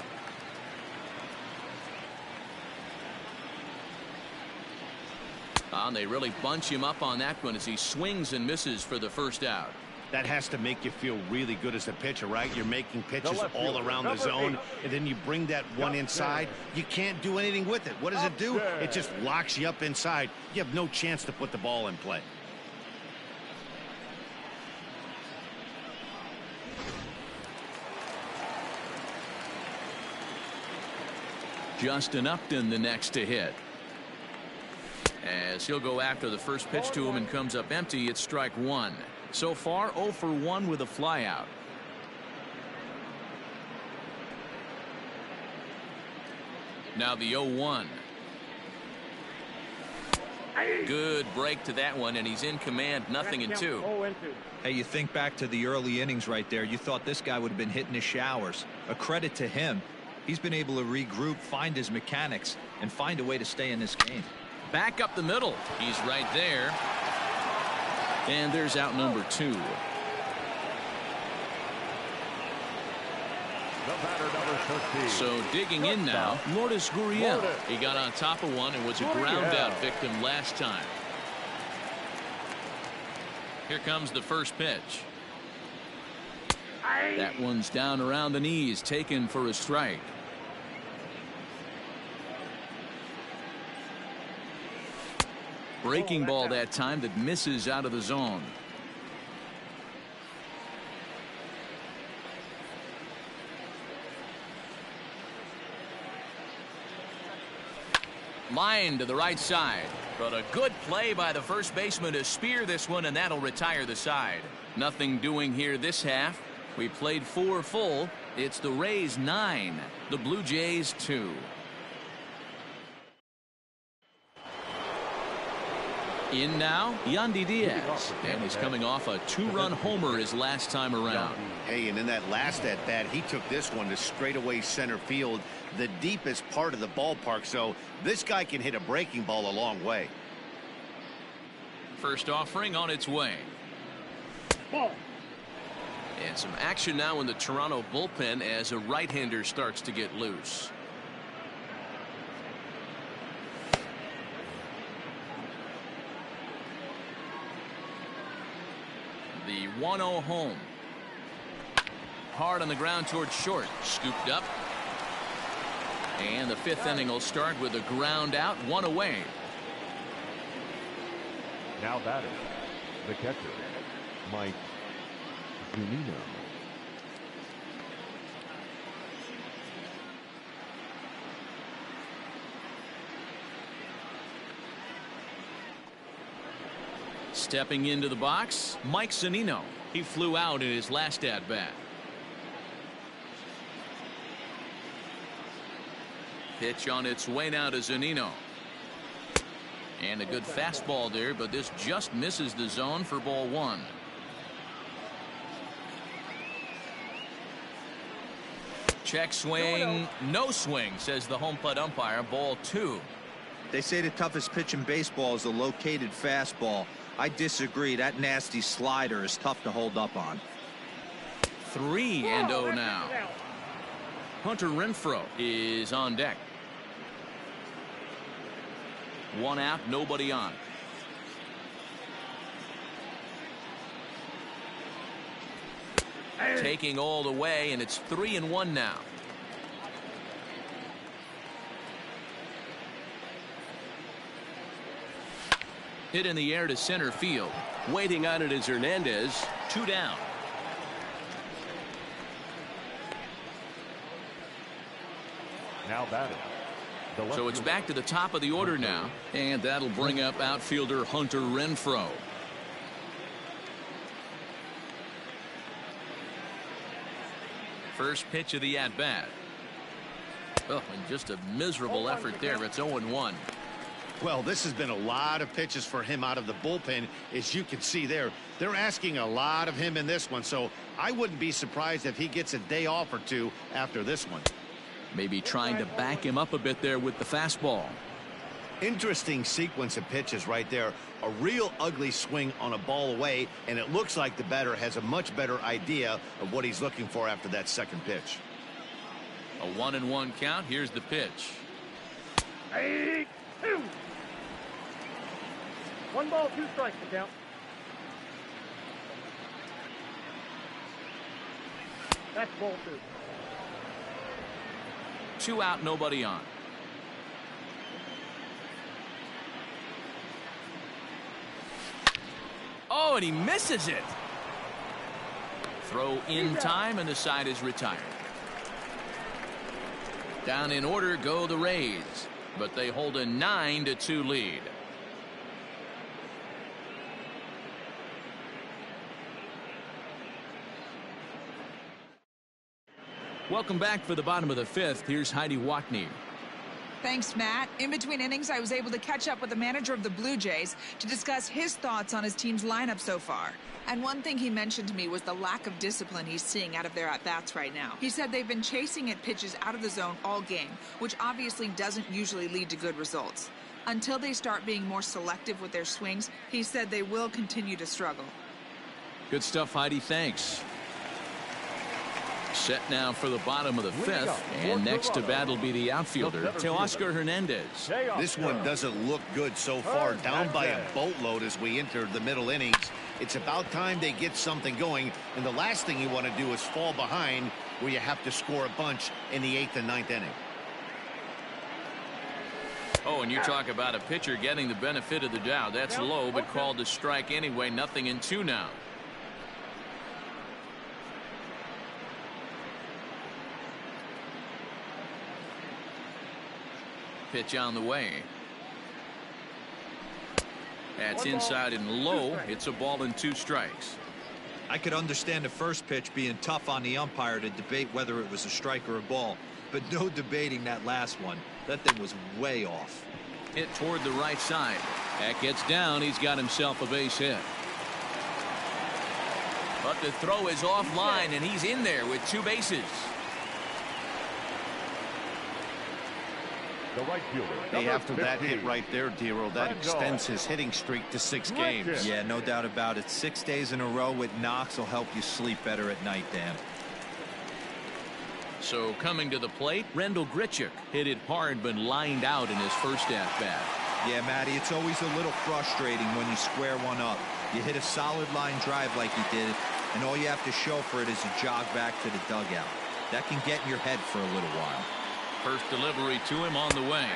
And they really bunch him up on that one as he swings and misses for the first out. That has to make you feel really good as a pitcher, right? You're making pitches all around the zone, and then you bring that one inside. You can't do anything with it. What does it do? It just locks you up inside. You have no chance to put the ball in play. Justin Upton the next to hit. As he'll go after the first pitch to him and comes up empty, it's strike 1. So far 0 for 1 with a flyout. Now the 0-1. Good break to that one, and he's in command. Nothing in 2. 0-2. Hey, you think back to the early innings right there. You thought this guy would have been hitting his showers. A credit to him. He's been able to regroup, find his mechanics, and find a way to stay in this game. Back up the middle. He's right there. And there's out number 2. The batter, number 13. So digging in now, Lourdes Gurriel. He got on top of one and was a ground out victim last time. Here comes the first pitch. That one's down around the knees, taken for a strike. Breaking ball that time that misses out of the zone. Line to the right side, but a good play by the first baseman to spear this one, and that'll retire the side. Nothing doing here this half. We played 4 full. It's the Rays 9, the Blue Jays 2. In now, Yandy Diaz, and he's coming off a 2-run homer his last time around. Hey, and in that last at bat, he took this one to straightaway center field, the deepest part of the ballpark. So this guy can hit a breaking ball a long way. First offering on its way. Ball. And some action now in the Toronto bullpen as a right-hander starts to get loose. The 1-0 home. Hard on the ground towards short. Scooped up. And the 5th inning will start with a ground out, 1 away. Now batting, the catcher, Mike Zunino. Stepping into the box, Mike Zunino. He flew out in his last at bat. Pitch on its way now to Zunino. And a good fastball there, but this just misses the zone for ball 1. Check swing, no swing, says the home plate umpire. Ball 2. They say the toughest pitch in baseball is a located fastball. I disagree. That nasty slider is tough to hold up on. 3-0 now. Hunter Renfroe is on deck. 1 out, nobody on. Taking all the way, and it's 3-1 now. Hit in the air to center field. Waiting on it is Hernandez. 2 down. Now batting. So it's back to the top of the order now, and that'll bring up outfielder Hunter Renfroe. First pitch of the at-bat. Oh, and just a miserable effort there. It's 0-1. Well, this has been a lot of pitches for him out of the bullpen. As you can see there, they're asking a lot of him in this one. So I wouldn't be surprised if he gets a day off or 2 after this one. Maybe trying to back him up a bit there with the fastball. Interesting sequence of pitches right there. A real ugly swing on a ball away, and it looks like the batter has a much better idea of what he's looking for after that second pitch. A 1-1 count. Here's the pitch. 8-2. 1 ball, 2 strikes to count. That's ball 2. 2 out, nobody on. Oh, and he misses it. Throw in time, and the side is retired. Down in order go the Rays, but they hold a 9-2 lead. Welcome back for the bottom of the 5th. Here's Heidi Watney. Thanks, Matt. In between innings, I was able to catch up with the manager of the Blue Jays to discuss his thoughts on his team's lineup so far. And one thing he mentioned to me was the lack of discipline he's seeing out of their at-bats right now. He said they've been chasing at pitches out of the zone all game, which obviously doesn't usually lead to good results. Until they start being more selective with their swings, he said they will continue to struggle. Good stuff, Heidi. Thanks. Set now for the bottom of the 5th, and next to bat will be the outfielder, Teoscar Hernandez. This one doesn't look good so far. Down by a boatload as we enter the middle innings. It's about time they get something going, and the last thing you want to do is fall behind where you have to score a bunch in the 8th and 9th inning. Oh, and you talk about a pitcher getting the benefit of the doubt. That's low, but called to strike anyway. 0-2 now. Pitch on the way. That's inside and low. It's a ball and 2 strikes. I could understand the first pitch being tough on the umpire to debate whether it was a strike or a ball, but no debating that last one. That thing was way off. Hit toward the right side. That gets down. He's got himself a base hit. But the throw is offline, and he's in there with 2 bases. The right fielder. Hey, after that 15. hit right there, Dero, that extends his hitting streak to 6 games. Yeah, no doubt about it. 6 days in a row with knocks will help you sleep better at night, Dan. So coming to the plate, Rendell Grichuk hit it hard but lined out in his first at-bat. Yeah, Matty, it's always a little frustrating when you square one up. You hit a solid line drive like he did, and all you have to show for it is a jog back to the dugout. That can get in your head for a little while. First delivery to him on the way.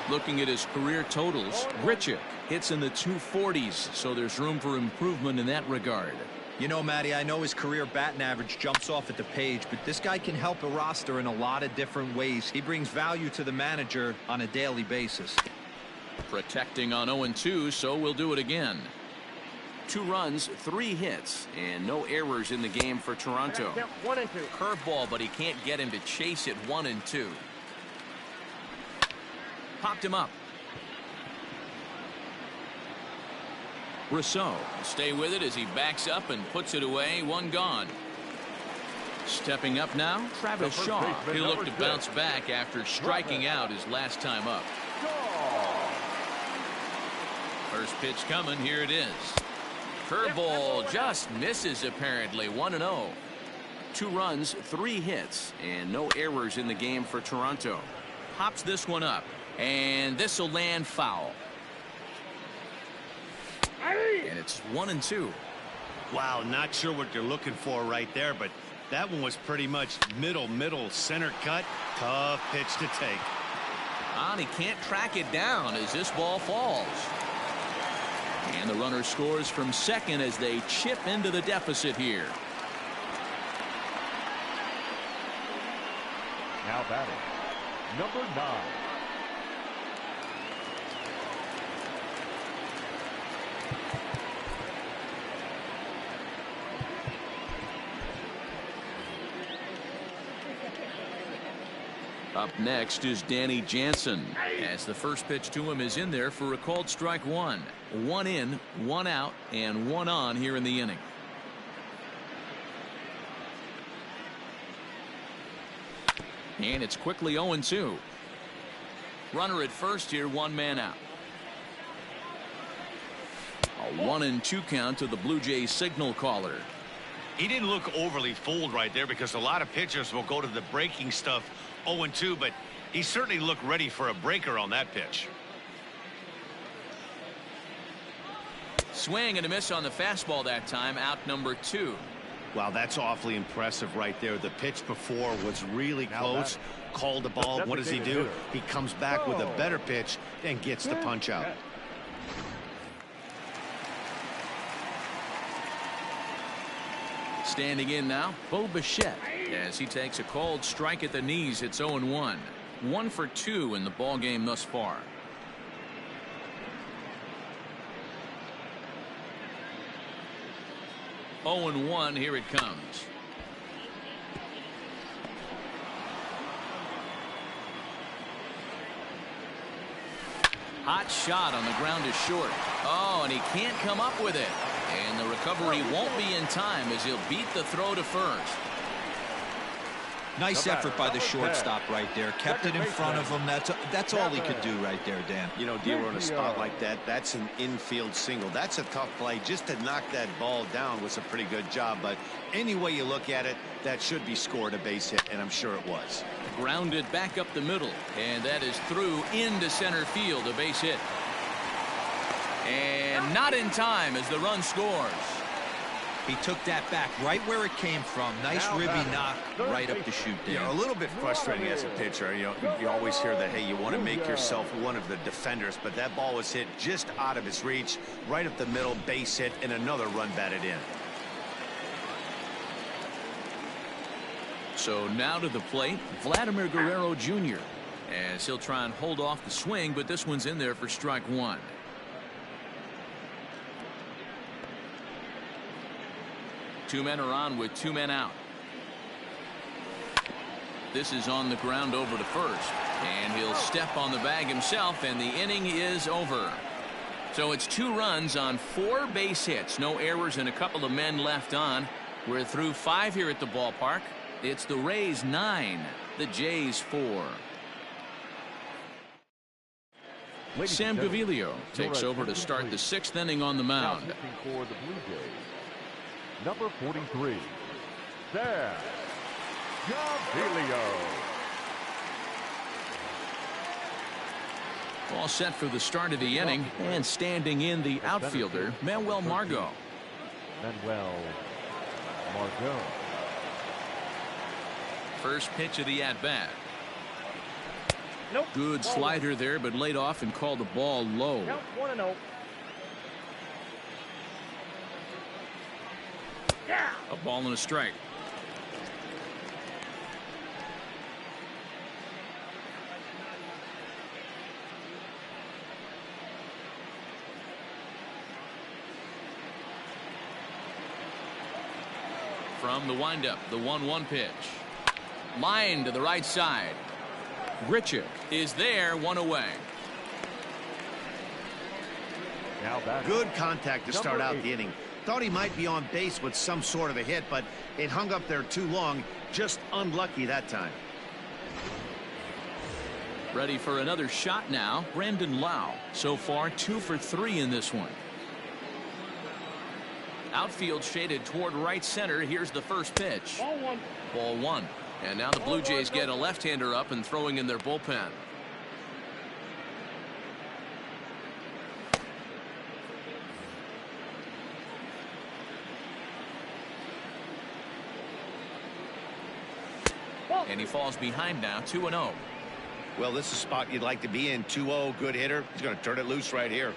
Looking at his career totals, Grichuk hits in the 240s, so there's room for improvement in that regard. You know, Matty, I know his career batting average jumps off at the page, but this guy can help a roster in a lot of different ways. He brings value to the manager on a daily basis. Protecting on 0-2, so we'll do it again. 2 runs, 3 hits, and no errors in the game for Toronto. 1-2. Curveball, but he can't get him to chase it. 1-2. Popped him up. Rousseau stay with it as he backs up and puts it away. 1 gone. Stepping up now, Travis Shaw. He'll look to bounce back after striking out his last time up. First pitch coming. Here it is. Curveball just misses apparently. 1-0. 2 runs, 3 hits, and no errors in the game for Toronto. Pops this one up, and this will land foul. And it's 1-2. Wow, not sure what you're looking for right there, but that one was pretty much middle center cut. Tough pitch to take. And he can't track it down as this ball falls. And the runner scores from second as they chip into the deficit here. Now batting, number 9. Up next is Danny Jansen, as the first pitch to him is in there for a called strike 1. 1 in, 1 out, and 1 on here in the inning. And it's quickly 0-2. Runner at first here, 1 man out. A 1-2 count to the Blue Jays signal caller. He didn't look overly fooled right there because a lot of pitchers will go to the breaking stuff 0-2, but he certainly looked ready for a breaker on that pitch. Swing and a miss on the fastball that time. Out number 2. Wow, that's awfully impressive right there. The pitch before was really close. Called the ball. What does he do? He comes back with a better pitch and gets the punch out. Standing in now, Bo Bichette, as he takes a called strike at the knees. It's 0-1. 1 for 2 in the ball game thus far. Oh and 1. Here it comes. Hot shot on the ground is short. Oh, and he can't come up with it. And the recovery won't be in time as he'll beat the throw to first. Nice effort by the shortstop right there. Kept it in front of him. That's all he could do right there, Dan. You know, Dero, in a spot like that, that's an infield single. That's a tough play. Just to knock that ball down was a pretty good job. But any way you look at it, that should be scored a base hit, and I'm sure it was. Grounded back up the middle, and that is through into center field, a base hit. And not in time as the run scores. He took that back right where it came from. Nice ribby knock right up the chute there. A little bit frustrating as a pitcher. You always hear that, hey, you want to make yourself one of the defenders, but that ball was hit just out of his reach, right up the middle, base hit, and another run batted in. So now to the plate, Vladimir Guerrero Jr. as he'll try and hold off the swing, but this one's in there for strike one. Two men are on with two men out. This is on the ground over to first, and he'll step on the bag himself, and the inning is over. So it's 2 runs on 4 base hits, no errors, and a couple of men left on. We're through 5 here at the ballpark. It's the Rays 9, the Jays 4. Sam Gaviglio takes over to start the 6th inning on the mound. For the Blue Jays, number 43, Sam Gaviglio. All set for the start of the inning, and standing in the outfielder, Manuel Margot. Manuel Margot. First pitch of the at-bat. Nope. Good slider there, but laid off and called the ball low. Count 1-0. Yeah. A ball and a strike. From the windup, the 1-1 pitch. Line to the right side. Grichuk is there, 1 away. Now back. Good contact to start Number out 8. the inning. Thought he might be on base with some sort of a hit, but it hung up there too long. Just unlucky that time. Ready for another shot now, Brandon Lau. So far 2 for 3 in this one. Outfield shaded toward right center. Here's the first pitch. Ball 1. Ball 1. And now the Blue Jays get a left-hander up and throwing in their bullpen. And he falls behind now, 2-0. Well, this is a spot you'd like to be in. 2-0, good hitter. He's going to turn it loose right here.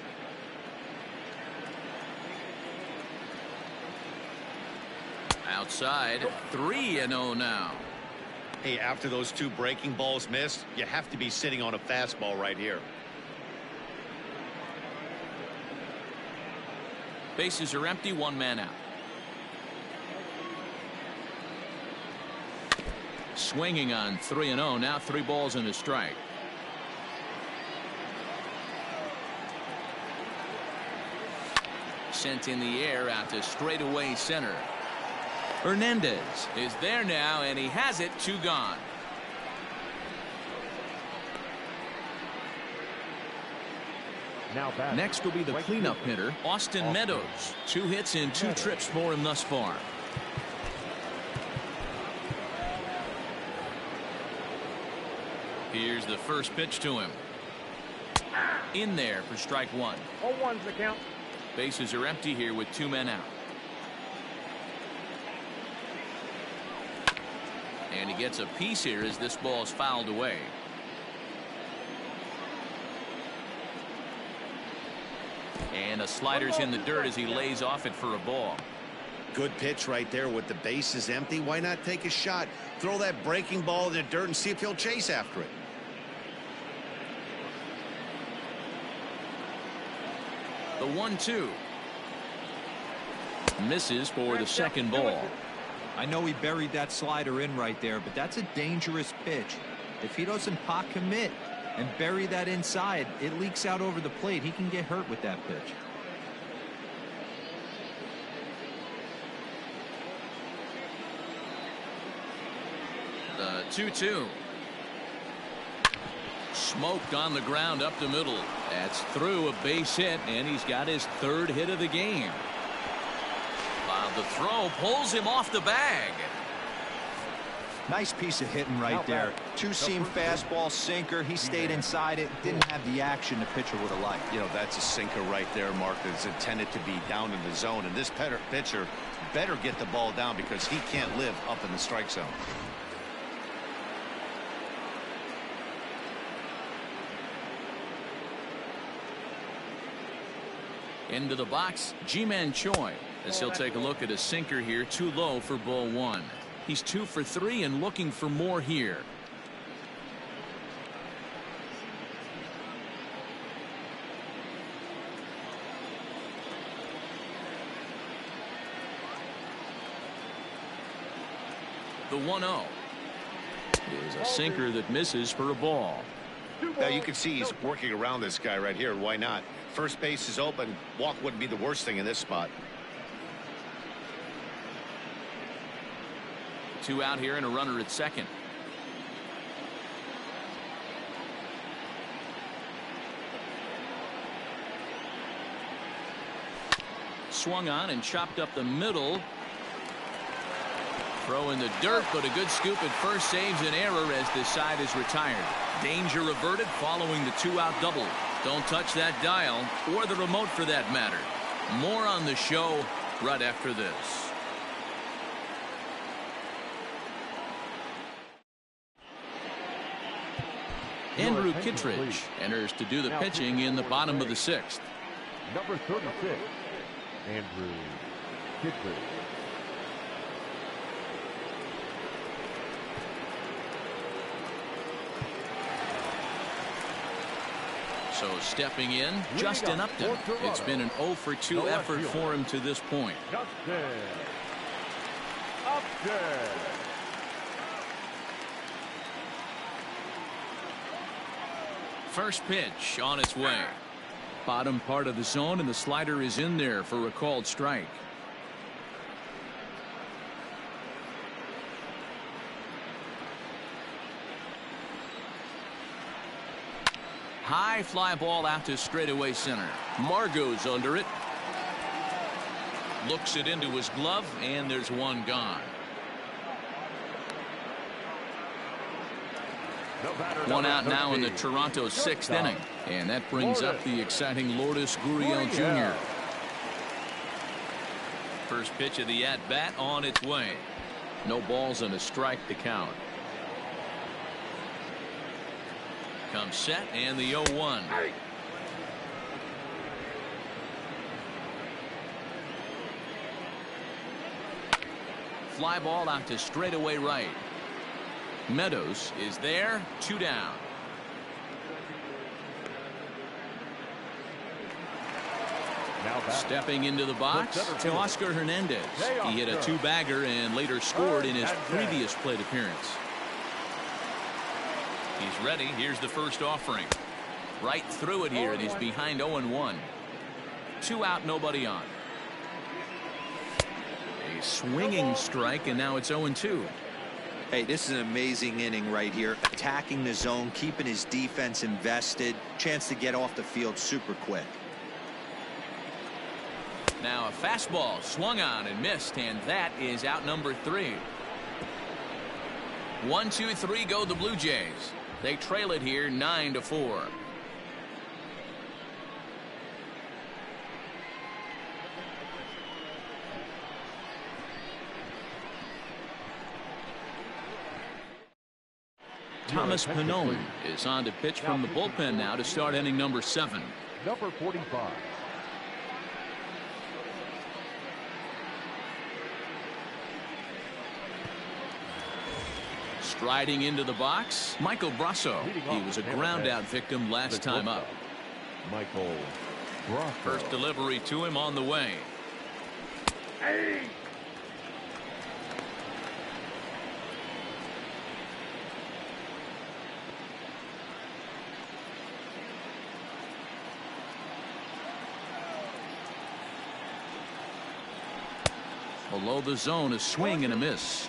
Outside, 3-0 now. Hey, after those 2 breaking balls missed, you have to be sitting on a fastball right here. Bases are empty, 1 man out. Swinging on 3-0, now 3 balls and a strike. Sent in the air out to straightaway center. Hernandez is there now, and he has it, 2 gone. Now back. Next will be the cleanup hitter, Austin Meadows. 2 hits and 2 trips for him thus far. Here's the first pitch to him. In there for strike 1. 0-1's the count. Bases are empty here with 2 men out. And he gets a piece here as this ball's fouled away. And a slider's in the dirt as he lays off it for a ball. Good pitch right there with the bases empty. Why not take a shot? Throw that breaking ball in the dirt and see if he'll chase after it. The 1-2. Misses for the second ball. I know he buried that slider in right there, but that's a dangerous pitch. If he doesn't pot commit and bury that inside, it leaks out over the plate. He can get hurt with that pitch. The 2-2. Smoked on the ground up the middle. That's through a base hit, and he's got his 3rd hit of the game. While the throw pulls him off the bag. Nice piece of hitting right there. Two-seam fastball, sinker. He stayed inside it. Didn't have the action the pitcher would have liked. You know, that's a sinker right there, Mark, that's intended to be down in the zone. And this pitcher better get the ball down because he can't live up in the strike zone. Into the box, Ji-Man Choi, as he'll take a look at a sinker here, too low for ball one. He's 2 for 3 and looking for more here. The 1-0 is a sinker that misses for a ball. Now you can see he's working around this guy right here. Why not? First base is open. Walk wouldn't be the worst thing in this spot. 2 out here and a runner at second. Swung on and chopped up the middle. Throw in the dirt, but a good scoop at first saves an error as this side is retired. Danger averted following the 2-out double. Don't touch that dial or the remote for that matter. More on the show right after this. Andrew Kittredge enters to do the pitching in the bottom of the 6th. Number 36, Andrew Kittredge. So stepping in, Justin Upton. It's been an 0 for 2 effort for him to this point. Justin Upton. First pitch on its way. Bottom part of the zone, and the slider is in there for a called strike. High fly ball out to straightaway center. Margot's under it. Looks it into his glove, and there's one gone. One out now in the Toronto 6th inning, and that brings up the exciting Lourdes Gurriel Jr. First pitch of the at-bat on its way. No balls and a strike to count. Comes set, and the 0-1. Fly ball out to straightaway right. Meadows is there, 2 down. Stepping into the box, Teoscar Hernandez. He hit a 2-bagger and later scored in his previous plate appearance. He's ready. Here's the first offering. Right through it here, and he's behind 0-1. 2 out, nobody on. A swinging strike, and now it's 0-2. Hey, this is an amazing inning right here. Attacking the zone, keeping his defense invested. Chance to get off the field super quick. Now a fastball swung on and missed, and that is out number 3. 1, 2, 3 go the Blue Jays. They trail it here 9-4. Thomas Pannone is on to pitch from the bullpen now to start inning number 7. Number 45. Striding into the box, Michael Brasso. He was a ground-out victim last time up. Michael Brasso. First delivery to him on the way. Hey! Below the zone, a swing and a miss.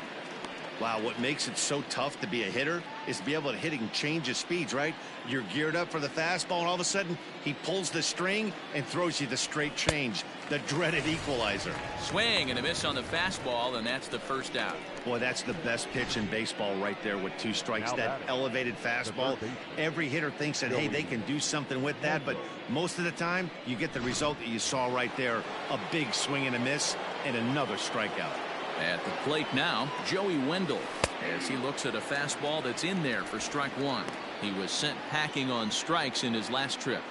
Wow, what makes it so tough to be a hitter is to be able to hit and change of speeds, right? You're geared up for the fastball, and all of a sudden, he pulls the string and throws you the straight change, the dreaded equalizer. Swing and a miss on the fastball, and that's the first out. Boy, that's the best pitch in baseball right there with 2 strikes. That elevated fastball. Every hitter thinks that, hey, they can do something with that, but most of the time, you get the result that you saw right there, a big swing and a miss, and another strikeout. At the plate now, Joey Wendell, as he looks at a fastball that's in there for strike 1. He was sent packing on strikes in his last trip.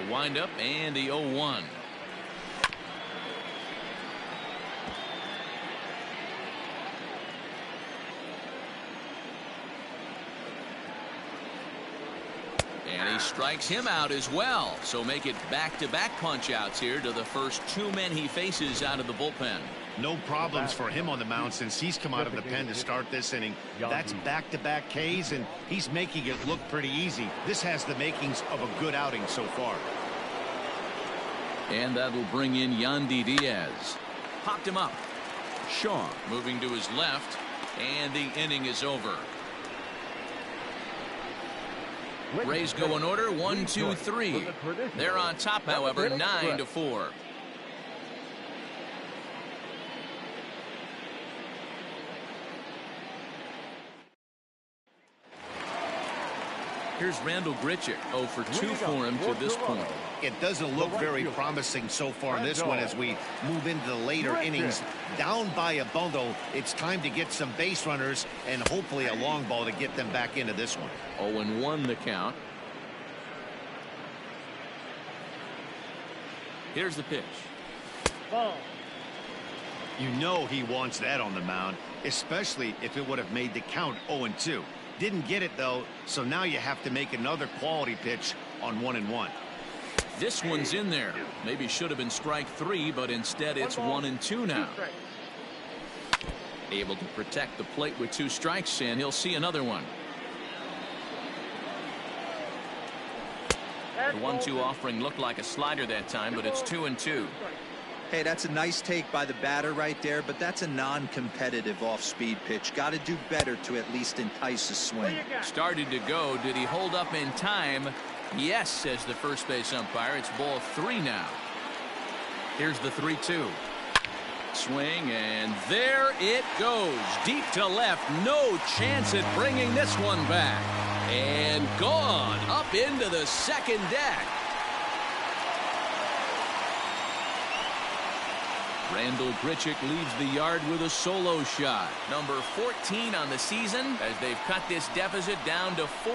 The windup and the 0-1. And he strikes him out as well. So make it back-to-back punch-outs here to the first 2 men he faces out of the bullpen. No problems for him on the mound since he's come out of the pen to start this inning. That's back-to-back Ks, and he's making it look pretty easy. This has the makings of a good outing so far. And that'll bring in Yandy Diaz. Popped him up. Shaw moving to his left, and the inning is over. Rays go in order 1, 2, 3. They're on top, however, 9-4. Here's Randall Grichuk, 0 for 2 for him to this point. It doesn't look very promising so far in this one as we move into the later innings. Down by a bundle, it's time to get some base runners and hopefully a long ball to get them back into this one. 0-1 the count. Here's the pitch. Ball. You know he wants that on the mound, especially if it would have made the count 0-2. Didn't get it, though, so now you have to make another quality pitch on 1-1. This one's in there. Maybe should have been strike 3, but instead it's 1-2 now. Able to protect the plate with 2 strikes, and he'll see another one. The 1-2 offering looked like a slider that time, but it's 2-2. Hey, that's a nice take by the batter right there, but that's a non-competitive off-speed pitch. Got to do better to at least entice a swing. Started to go. Did he hold up in time? Yes, says the first base umpire. It's ball 3 now. Here's the 3-2. Swing, and there it goes. Deep to left. No chance at bringing this one back. And gone up into the second deck. Randall Grichuk leaves the yard with a solo shot. Number 14 on the season as they've cut this deficit down to 4.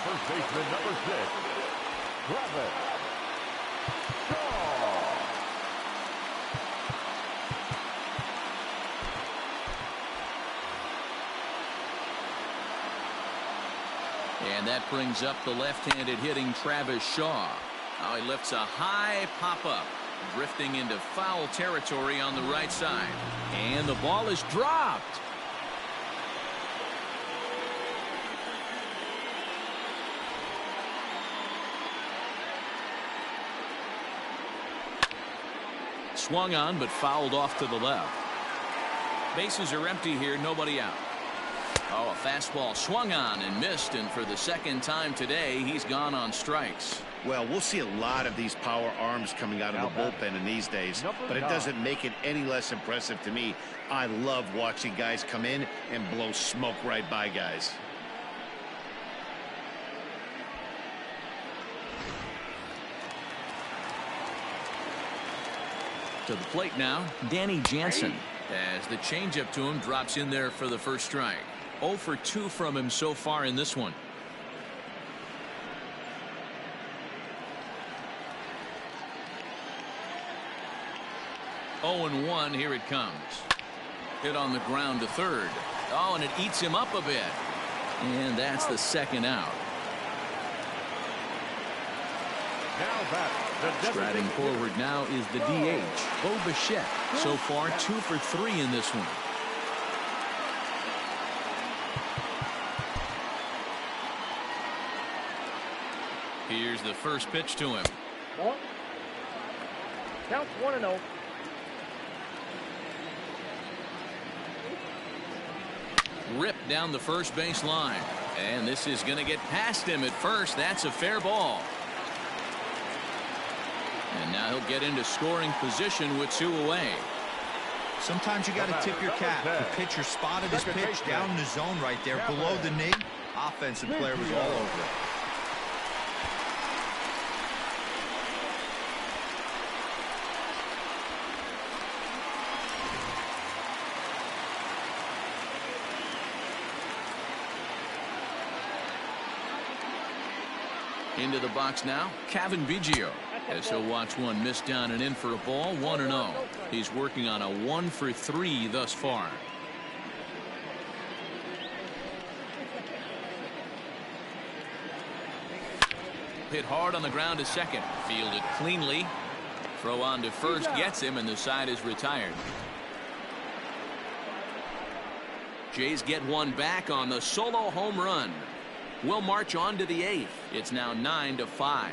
First baseman, number 6, Travis Shaw. And that brings up the left-handed hitting Travis Shaw. Now he lifts a high pop-up, drifting into foul territory on the right side. And the ball is dropped. Swung on, but fouled off to the left. Bases are empty here, nobody out. Oh, a fastball swung on and missed, and for the second time today, he's gone on strikes. Well, we'll see a lot of these power arms coming out of the bullpen in these days, but it doesn't make it any less impressive to me. I love watching guys come in and blow smoke right by guys. To the plate now, Danny Jansen, as the changeup to him drops in there for the first strike. 0 for 2 from him so far in this one. Oh, and 1, here it comes. Hit on the ground to third. Oh, and it eats him up a bit. And that's the second out. Now back. Striding forward now is the DH, Bo Bichette. So far, 2 for 3 in this one. Here's the first pitch to him. Ball. Counts 1-0. Ripped down the first base line. And this is going to get past him at first. That's a fair ball. And now he'll get into scoring position with 2 away. Sometimes you got to tip your cap. The pitcher spotted his pitch down in the zone right there below the knee. Offensive player was all over it. Into the box now, Kevin Biggio, as he'll watch one miss down and in for a ball. 1-0. He's working on a 1 for 3 thus far. Hit hard on the ground to second. Fielded cleanly. Throw on to first gets him, and the side is retired. Jays get one back on the solo home run. We'll march on to the 8th. It's now 9-5.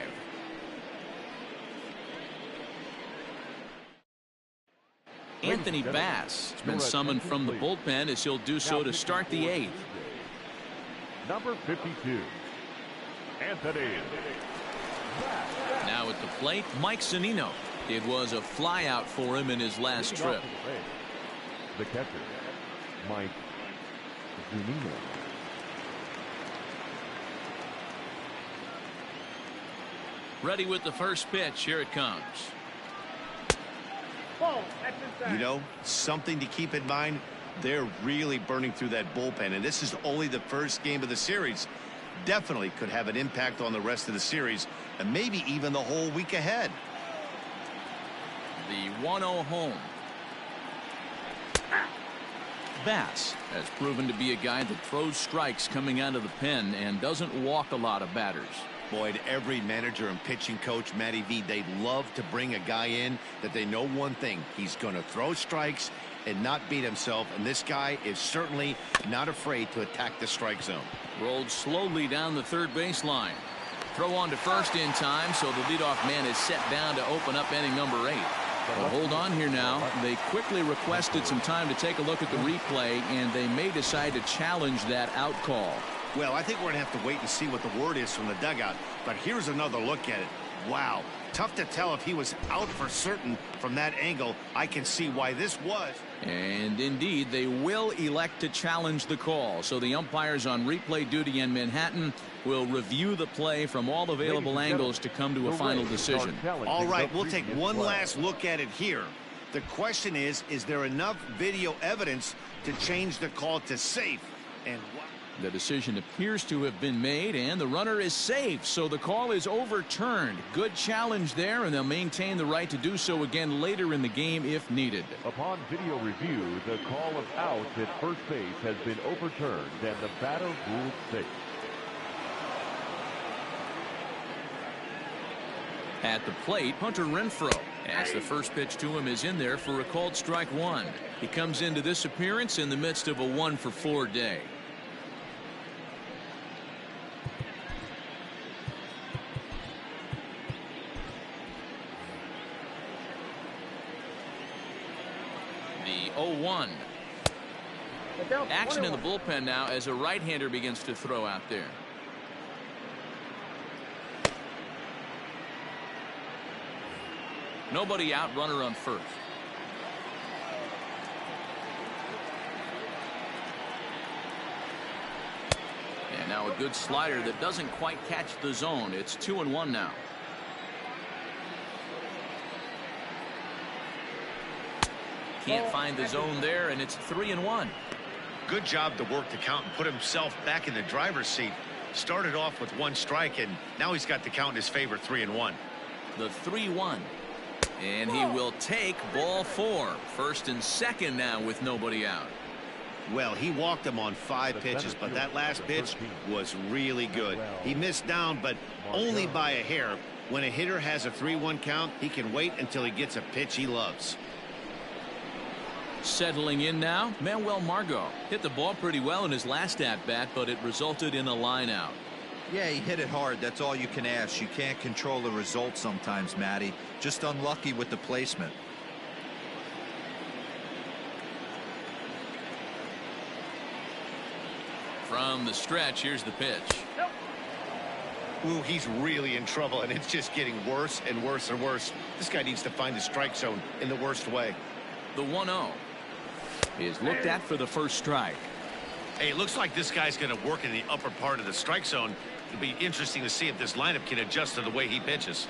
Anthony Bass has been summoned from the bullpen as he'll do so to start the 8th. Number 52, Anthony. Now at the plate, Mike Zunino. It was a flyout for him in his last trip. The catcher, Mike Zunino. Ready with the first pitch. Here it comes. Ball. That's inside. You know, something to keep in mind. They're really burning through that bullpen, and this is only the first game of the series. Definitely could have an impact on the rest of the series, and maybe even the whole week ahead. The 1-0 home. Bass has proven to be a guy that throws strikes coming out of the pen and doesn't walk a lot of batters. Boyd, every manager and pitching coach, Matty V, they'd love to bring a guy in that they know one thing. He's going to throw strikes and not beat himself, and this guy is certainly not afraid to attack the strike zone. Rolled slowly down the third baseline. Throw on to first in time, so the leadoff man is set down to open up inning number 8. But hold on here now. They quickly requested some time to take a look at the replay, and they may decide to challenge that out call. Well, I think we're going to have to wait and see what the word is from the dugout. But here's another look at it. Wow. Tough to tell if he was out for certain from that angle. I can see why this was. And indeed, they will elect to challenge the call. So the umpires on replay duty in Manhattan will review the play from all available angles to come to a final decision. All right, we'll take one last look at it here. The question is there enough video evidence to change the call to safe? And the decision appears to have been made, and the runner is safe, so the call is overturned. Good challenge there, and they'll maintain the right to do so again later in the game if needed. Upon video review, the call of out at first base has been overturned, and the batter ruled safe. At the plate, Hunter Renfroe, as the first pitch to him is in there for a called strike 1. He comes into this appearance in the midst of a 1 for 4 day. The 0-1. Action in the bullpen now as a right-hander begins to throw out there. Nobody out, runner on first. And now a good slider that doesn't quite catch the zone. It's 2-1 now. Can't find the zone there, and it's 3-1. good job to work the count and put himself back in the driver's seat. Started off with 1 strike, and now he's got the count in his favor, 3-1. The 3-1. And he will take ball 4. First and second now with nobody out. Well, he walked him on 5 pitches, but that last pitch was really good. He missed down, but only by a hair. When a hitter has a 3-1 count, he can wait until he gets a pitch he loves. Settling in now, Manuel Margot hit the ball pretty well in his last at-bat, but it resulted in a line out. Yeah, he hit it hard. That's all you can ask. You can't control the result sometimes, Matty. Just unlucky with the placement. From the stretch, here's the pitch. Ooh, he's really in trouble, and it's just getting worse and worse and worse. This guy needs to find the strike zone in the worst way. The 1-0 is looked at for the first strike. Hey, it looks like this guy's going to work in the upper part of the strike zone. It'll be interesting to see if this lineup can adjust to the way he pitches.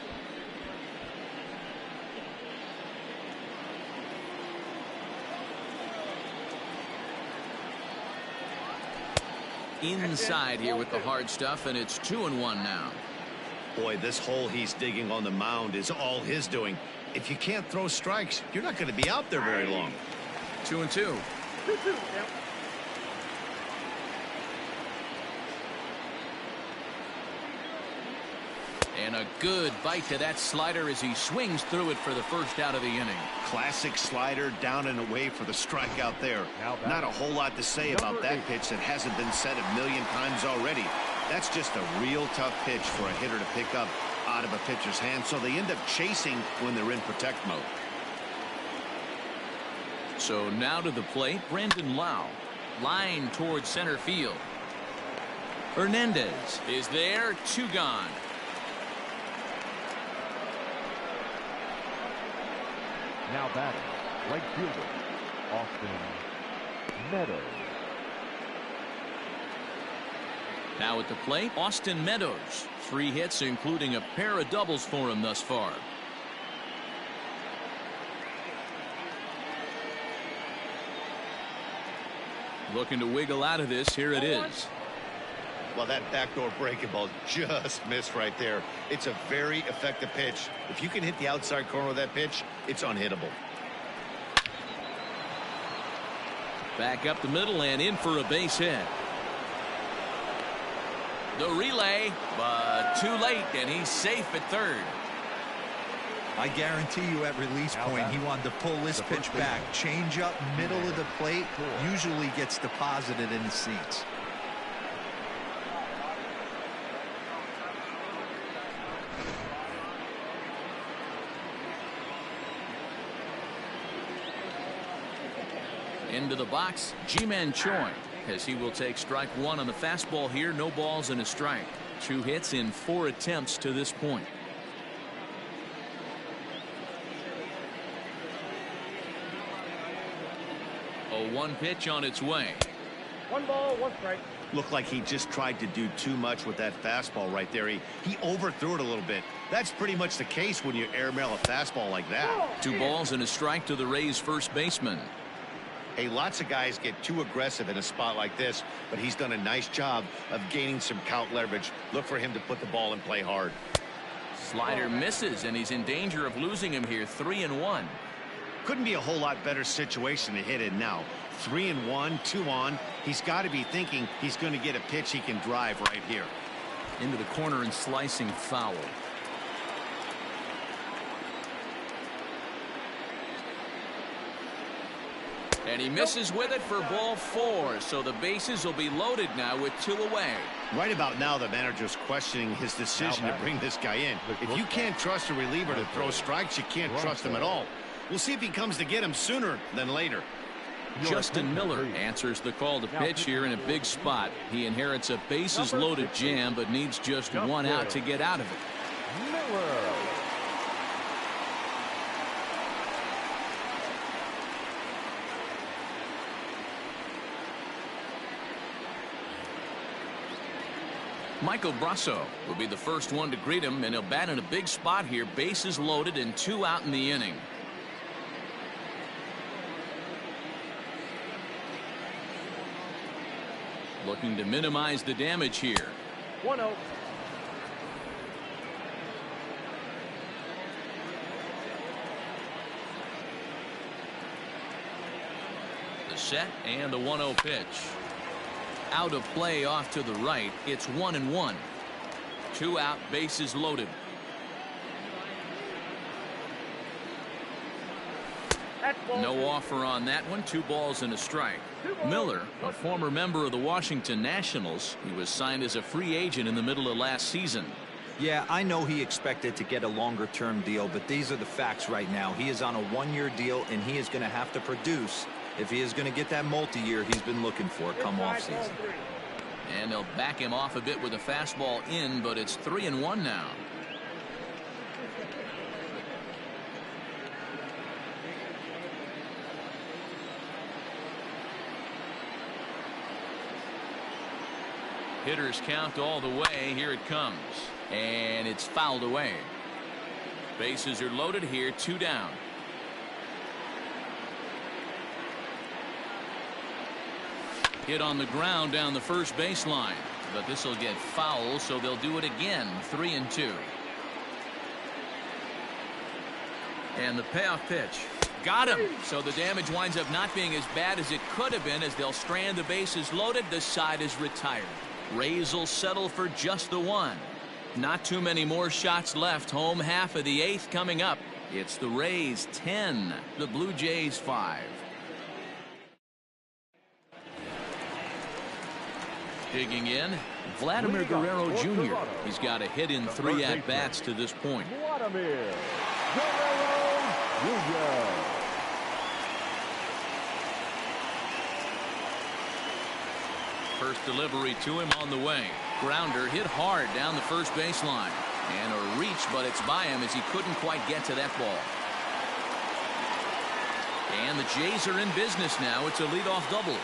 Inside here with the hard stuff, and it's 2-1 now. Boy, this hole he's digging on the mound is all his doing. If you can't throw strikes, you're not going to be out there very long. 2-2. 2-2. Now. And a good bite to that slider as he swings through it for the first out of the inning. Classic slider down and away for the strikeout there. Not a whole lot to say about that pitch that hasn't been said a million times already. That's just a real tough pitch for a hitter to pick up out of a pitcher's hand, so they end up chasing when they're in protect mode. So now to the plate, Brandon Lau. Line towards center field. Hernandez is there, 2 gone. Now batting, right fielder, Austin Meadows. Now at the plate, Austin Meadows. 3 hits, including a pair of doubles for him thus far. Looking to wiggle out of this. Here it is. Well, that backdoor breaking ball just missed right there. It's a very effective pitch. If you can hit the outside corner of that pitch, it's unhittable. Back up the middle and in for a base hit. The relay, but too late, and he's safe at third. I guarantee you at release point he wanted to pull this pitch back. Change up middle of the plate usually gets deposited in the seats. Into the box, Ji-Man Choi, as he will take strike 1 on the fastball here. No balls and a strike. 2 hits in 4 attempts to this point. A 1 pitch on its way. 1 ball, 1 strike. Looked like he just tried to do too much with that fastball right there. He overthrew it a little bit. That's pretty much the case when you airmail a fastball like that. 2 balls and a strike to the Rays first baseman. Hey, lots of guys get too aggressive in a spot like this, but he's done a nice job of gaining some count leverage. Look for him to put the ball and play hard. Slider misses, and he's in danger of losing him here. 3-1. Couldn't be a whole lot better situation to hit in now. 3-1, 2 on. He's got to be thinking he's going to get a pitch he can drive right here. Into the corner and slicing foul. And he misses with it for ball 4. So the bases will be loaded now with 2 away. Right about now, the manager's questioning his decision to bring this guy in. If you can't trust a reliever to throw strikes, you can't trust him at all. We'll see if he comes to get him sooner than later. Justin Miller answers the call to pitch here in a big spot. He inherits a bases loaded jam, but needs just 1 out to get out of it. Miller. Michael Brasso will be the first one to greet him, and he'll bat in a big spot here. Bases loaded and 2 out in the inning. Looking to minimize the damage here. 1-0. The set and the 1-0 pitch. Out of play off to the right. It's 1-1. 2 out, bases loaded. No offer on that one. 2 balls and a strike. Miller, a former member of the Washington Nationals, he was signed as a free agent in the middle of last season. Yeah, I know he expected to get a longer-term deal, but these are the facts right now. He is on a 1-year deal, and he is going to have to produce if he is going to get that multi-year he's been looking for come off-season. And they'll back him off a bit with a fastball in, but it's 3-1 now. Hitters count all the way. Here it comes. And it's fouled away. Bases are loaded here. 2 down. Hit on the ground down the first baseline. But this will get foul, so they'll do it again. 3-2. And the payoff pitch. Got him. So the damage winds up not being as bad as it could have been as they'll strand the bases loaded. The side is retired. Rays will settle for just the 1. Not too many more shots left. Home half of the 8th coming up. It's the Rays 10, the Blue Jays 5. Digging in, Vladimir Guerrero Jr. He's got a hit in 3 at-bats to this point. Vladimir Guerrero Jr. First delivery to him on the way. Grounder hit hard down the first baseline. And a reach, but it's by him as he couldn't quite get to that ball. And the Jays are in business now. It's a leadoff double.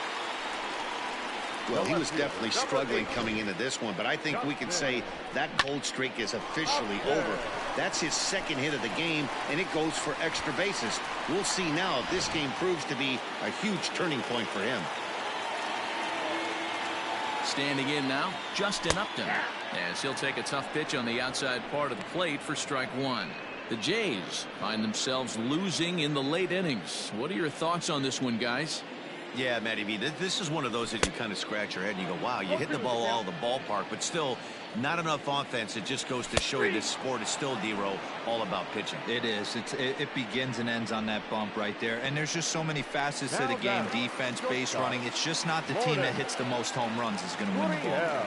Well, he was definitely struggling coming into this one, but I think we can say that cold streak is officially over. That's his 2nd hit of the game, and it goes for extra bases. We'll see now if this game proves to be a huge turning point for him. Standing in now, Justin Upton, as he'll take a tough pitch on the outside part of the plate for strike 1. The Jays find themselves losing in the late innings. What are your thoughts on this one, guys? Yeah, Matty V, this is one of those that you kind of scratch your head and you go, wow, you hit the ball all the ballpark, but still not enough offense. It just goes to show you this sport is still, D-Row, all about pitching. It is. It begins and ends on that bump right there. And there's just so many facets to the game. Defense, base running. It's just not the team that hits the most home runs is going to win the ball.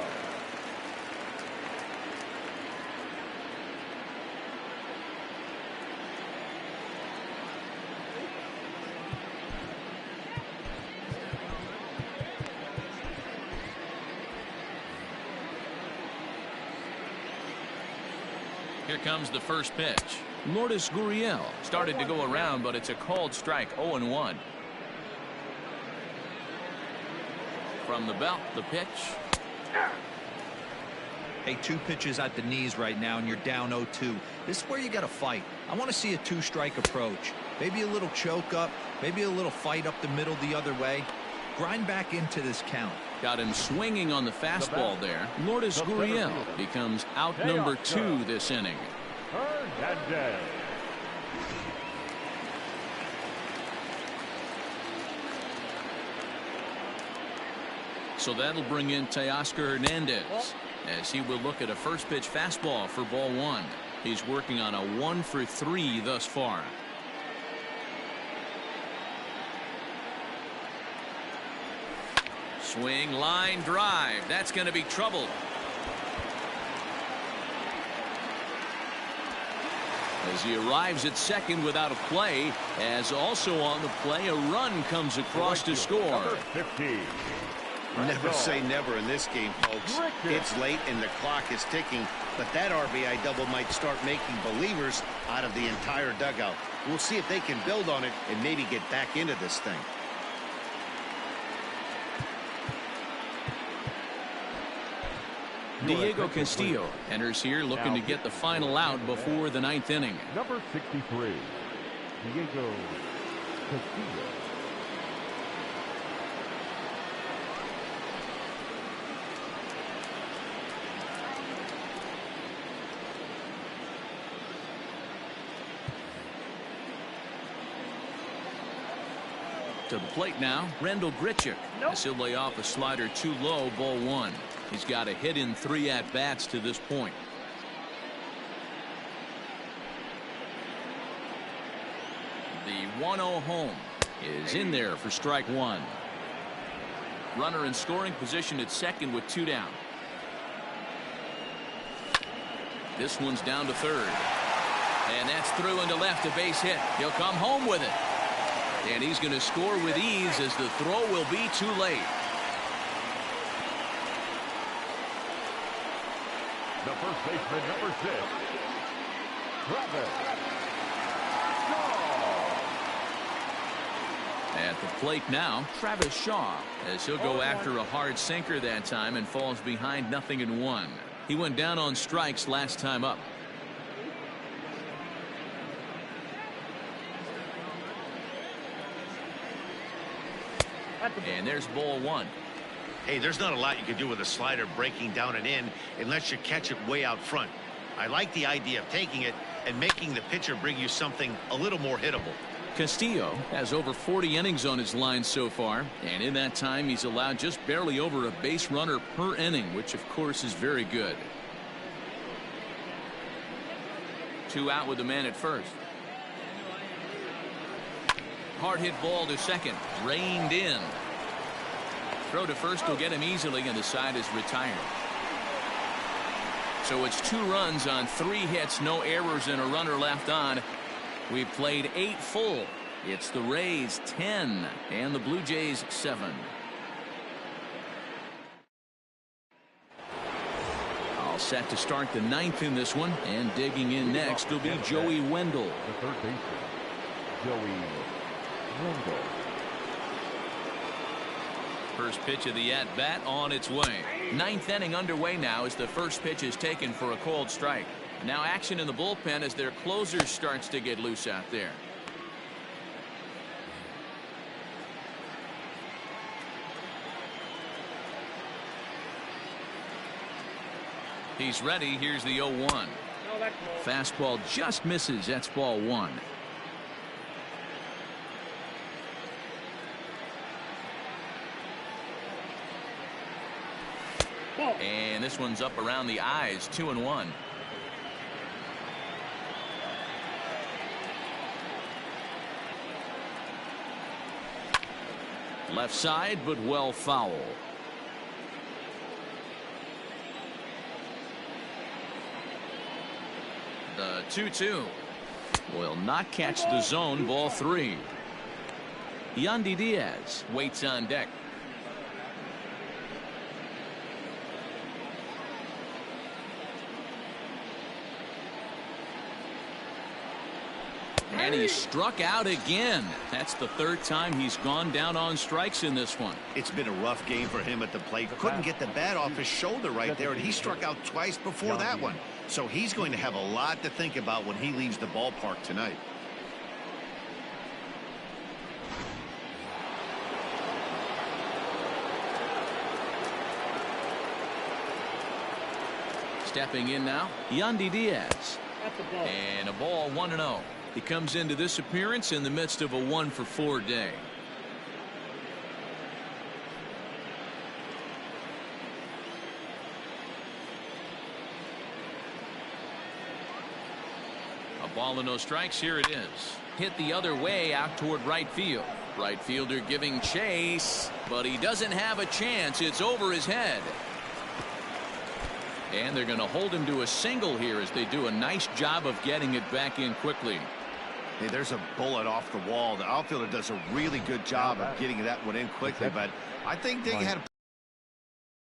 Here comes the first pitch. Lourdes Gurriel started to go around, but it's a called strike. 0-1. From the belt, the pitch. Hey, 2 pitches at the knees right now, and you're down 0-2. This is where you got to fight. I want to see a 2-strike approach. Maybe a little choke up, maybe a little fight up the middle the other way. Grind back into this count. Got him swinging on the fastball there. Lourdes Gurriel becomes out number 2 this inning. Hernandez. So that'll bring in Teoscar Hernandez as he will look at a first pitch fastball for ball 1. He's working on a 1-for-3 thus far. Swing, line drive. That's going to be trouble. As he arrives at second without a play, as also on the play, a run comes across to score. 15. Never say never in this game, folks. It's late and the clock is ticking, but that RBI double might start making believers out of the entire dugout. We'll see if they can build on it and maybe get back into this thing. Diego Castillo enters here looking to get the final out before the 9th inning. Number 63, Diego Castillo. To the plate now, Rendell Grichuk. As he'll lay off a slider too low, ball 1. He's got a hit in 3 at-bats to this point. The 1-0 home is in there for strike 1. Runner in scoring position at second with 2 down. This one's down to third. And that's through into left, a base hit. He'll come home with it. And he's going to score with ease as the throw will be too late. The first baseman, number 6, Travis Shaw. At the plate now, Travis Shaw, as he'll go after a hard sinker that time and falls behind 0-1. He went down on strikes last time up. And there's ball 1. Hey, there's not a lot you can do with a slider breaking down and in unless you catch it way out front. I like the idea of taking it and making the pitcher bring you something a little more hittable. Castillo has over 40 innings on his line so far, and in that time he's allowed just barely over a base runner per inning, which of course is very good. 2 out with the man at first. Hard hit ball to second, reined in. Throw to first will get him easily, and the side is retired. So it's 2 runs on 3 hits, no errors, and a runner left on. We've played 8 full. It's the Rays 10 and the Blue Jays 7. All set to start the 9th in this one, and digging in next will be Joey Wendell. The third baseman, Joey Wendell. First pitch of the at-bat on its way. 9th inning underway now as the first pitch is taken for a called strike. Now action in the bullpen as their closer starts to get loose out there. He's ready. Here's the 0-1. Fastball just misses. That's ball 1. And this one's up around the eyes. 2-1. Left side, but well foul. The 2-2 will not catch the zone. Ball 3. Yandy Diaz waits on deck. And he struck out again. That's the 3rd time he's gone down on strikes in this one. It's been a rough game for him at the plate. Couldn't get the bat off his shoulder right there, and he struck out twice before that one. So he's going to have a lot to think about when he leaves the ballpark tonight. Stepping in now, Yandy Diaz. And a ball 1-0. He comes into this appearance in the midst of a 1-for-4 day. A ball and no strikes. Here it is. Hit the other way out toward right field. Right fielder giving chase, but he doesn't have a chance. It's over his head. And they're going to hold him to a single here as they do a nice job of getting it back in quickly. Hey, there's a bullet off the wall. The outfielder does a really good job of getting that one in quickly, but I think they had a...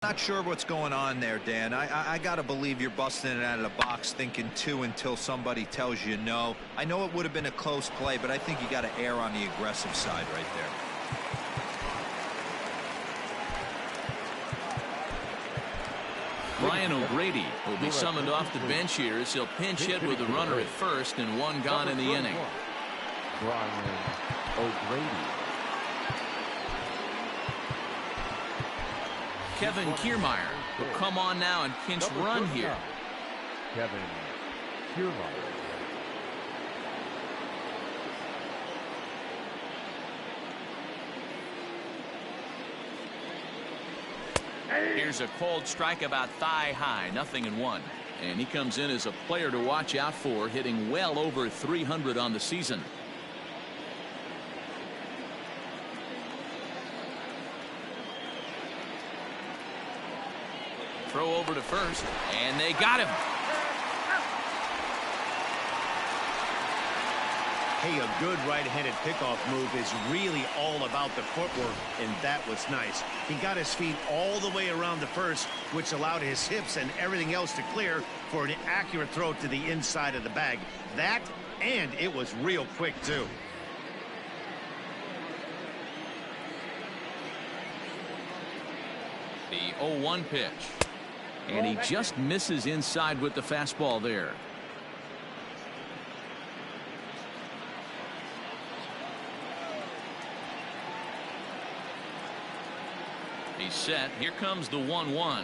Not sure what's going on there, Dan. I got to believe you're busting it out of the box thinking 2 until somebody tells you no. I know it would have been a close play, but I think you got to err on the aggressive side right there. Brian O'Grady will be summoned off the bench here as he'll pinch hit with the runner at first and 1 gone in the inning. Brian O'Grady. Kevin Kiermaier will come on now and pinch run here. Kevin Kiermaier. Here's a cold strike about thigh high, 0-1. And he comes in as a player to watch out for, hitting well over 300 on the season. Throw over to first, and they got him. Hey, a good right-handed pickoff move is really all about the footwork, and that was nice. He got his feet all the way around the first, which allowed his hips and everything else to clear for an accurate throw to the inside of the bag. That, and it was real quick, too. The 0-1 pitch. And he just misses inside with the fastball there. He's set. Here comes the 1-1.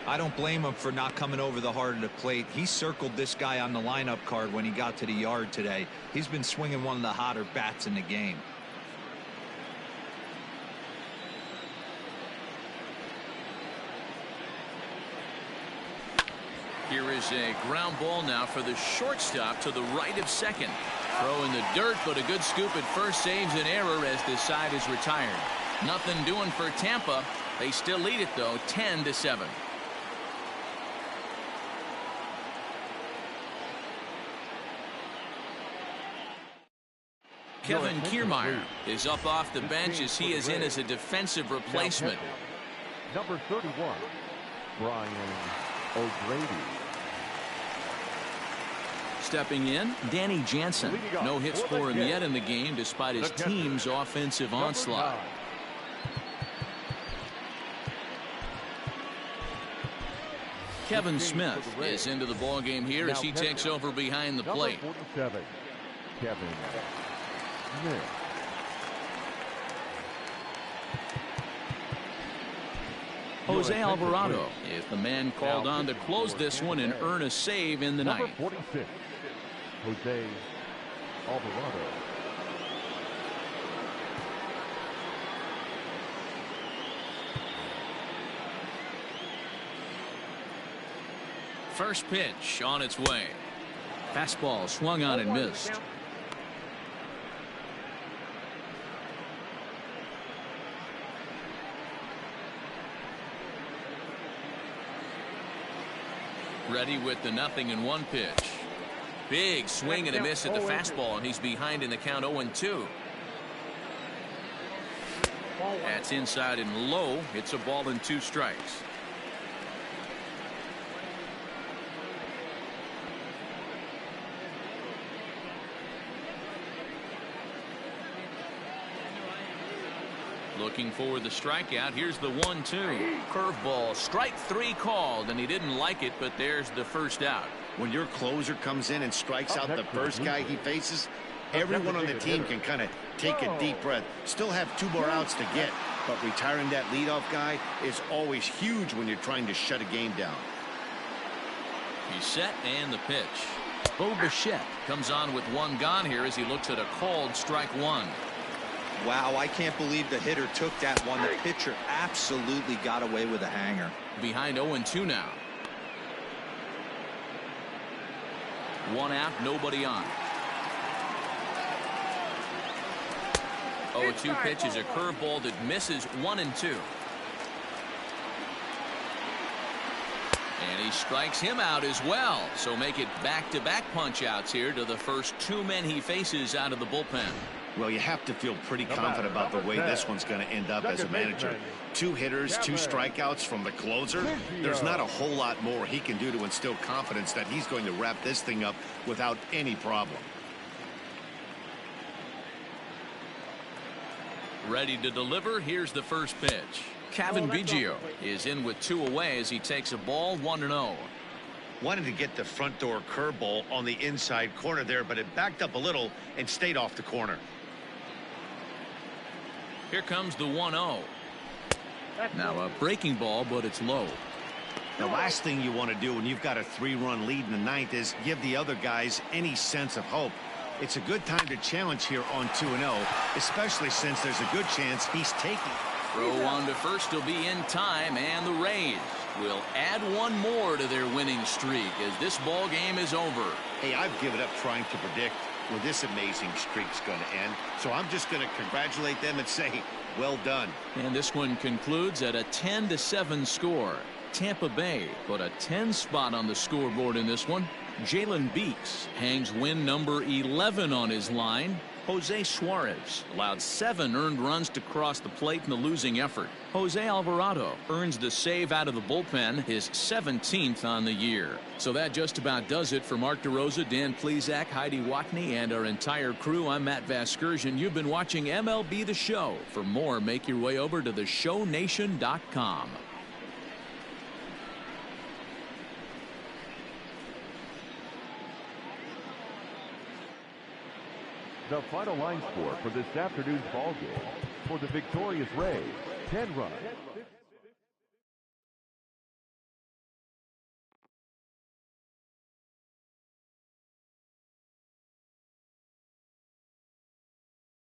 I don't blame him for not coming over the heart of the plate. He circled this guy on the lineup card when he got to the yard today. He's been swinging one of the hotter bats in the game. Here is a ground ball now for the shortstop to the right of second. Throw in the dirt, but a good scoop at first saves an error as the side is retired. Nothing doing for Tampa. They still lead it, though, 10-7. Kevin Kiermaier is up off the bench as he is in as a defensive replacement. Number 31, Brian O'Grady. Stepping in, Danny Jansen. No hits for him yet in the game despite his team's offensive onslaught. Kevin Smith is into the ballgame here as he takes over behind the plate. Number 47, Kevin Smith. Jose Alvarado is the man called on to close this one and earn a save in the Number ninth. 46, Jose Alvarado. First pitch on its way. Fastball swung on and missed. Ready with the 0-1 pitch. Big swing and a miss at the fastball, and he's behind in the count 0-2. That's inside and low. It's a ball and 2 strikes. Looking for the strikeout. Here's the 1-2. Curveball, strike 3 called, and he didn't like it, but there's the first out. When your closer comes in and strikes out the first guy he faces, everyone on the team can kind of take a deep breath. Still have 2 more outs to get, but retiring that leadoff guy is always huge when you're trying to shut a game down. He's set, and the pitch. Bo Bichette comes on with 1 gone here as he looks at a called strike 1. Wow, I can't believe the hitter took that one. The pitcher absolutely got away with a hanger. Behind 0-2 now. 1 out, nobody on. 0-2 pitch is a curveball that misses 1-2. And he strikes him out as well. So make it back-to-back punch-outs here to the first 2 men he faces out of the bullpen. Well, you have to feel pretty confident about the way this one's going to end up as a manager. 2 hitters, 2 strikeouts from the closer. There's not a whole lot more he can do to instill confidence that he's going to wrap this thing up without any problem. Ready to deliver. Here's the first pitch. Kevin Biggio is in with 2 away as he takes a ball 1-0. Wanted to get the front door curveball on the inside corner there, but it backed up a little and stayed off the corner. Here comes the 1-0. Now a breaking ball, but it's low. The last thing you want to do when you've got a 3-run lead in the ninth is give the other guys any sense of hope. It's a good time to challenge here on 2-0, especially since there's a good chance he's taking. Throw on to first will be in time, and the Rays will add one more to their winning streak as this ball game is over. Hey, I've given up trying to predict where this amazing streak's going to end, so I'm just going to congratulate them and say, well done. And this one concludes at a 10-7 score. Tampa Bay put a 10 spot on the scoreboard in this one. Jalen Beeks hangs win number 11 on his line. Jose Suarez allowed 7 earned runs to cross the plate in the losing effort. Jose Alvarado earns the save out of the bullpen, his 17th on the year. So that just about does it for Mark DeRosa, Dan Plesac, Heidi Watney, and our entire crew. I'm Matt Vasgersian. You've been watching MLB The Show. For more, make your way over to theshownation.com. The final line score for this afternoon's ball game: for the victorious Rays, 10 runs.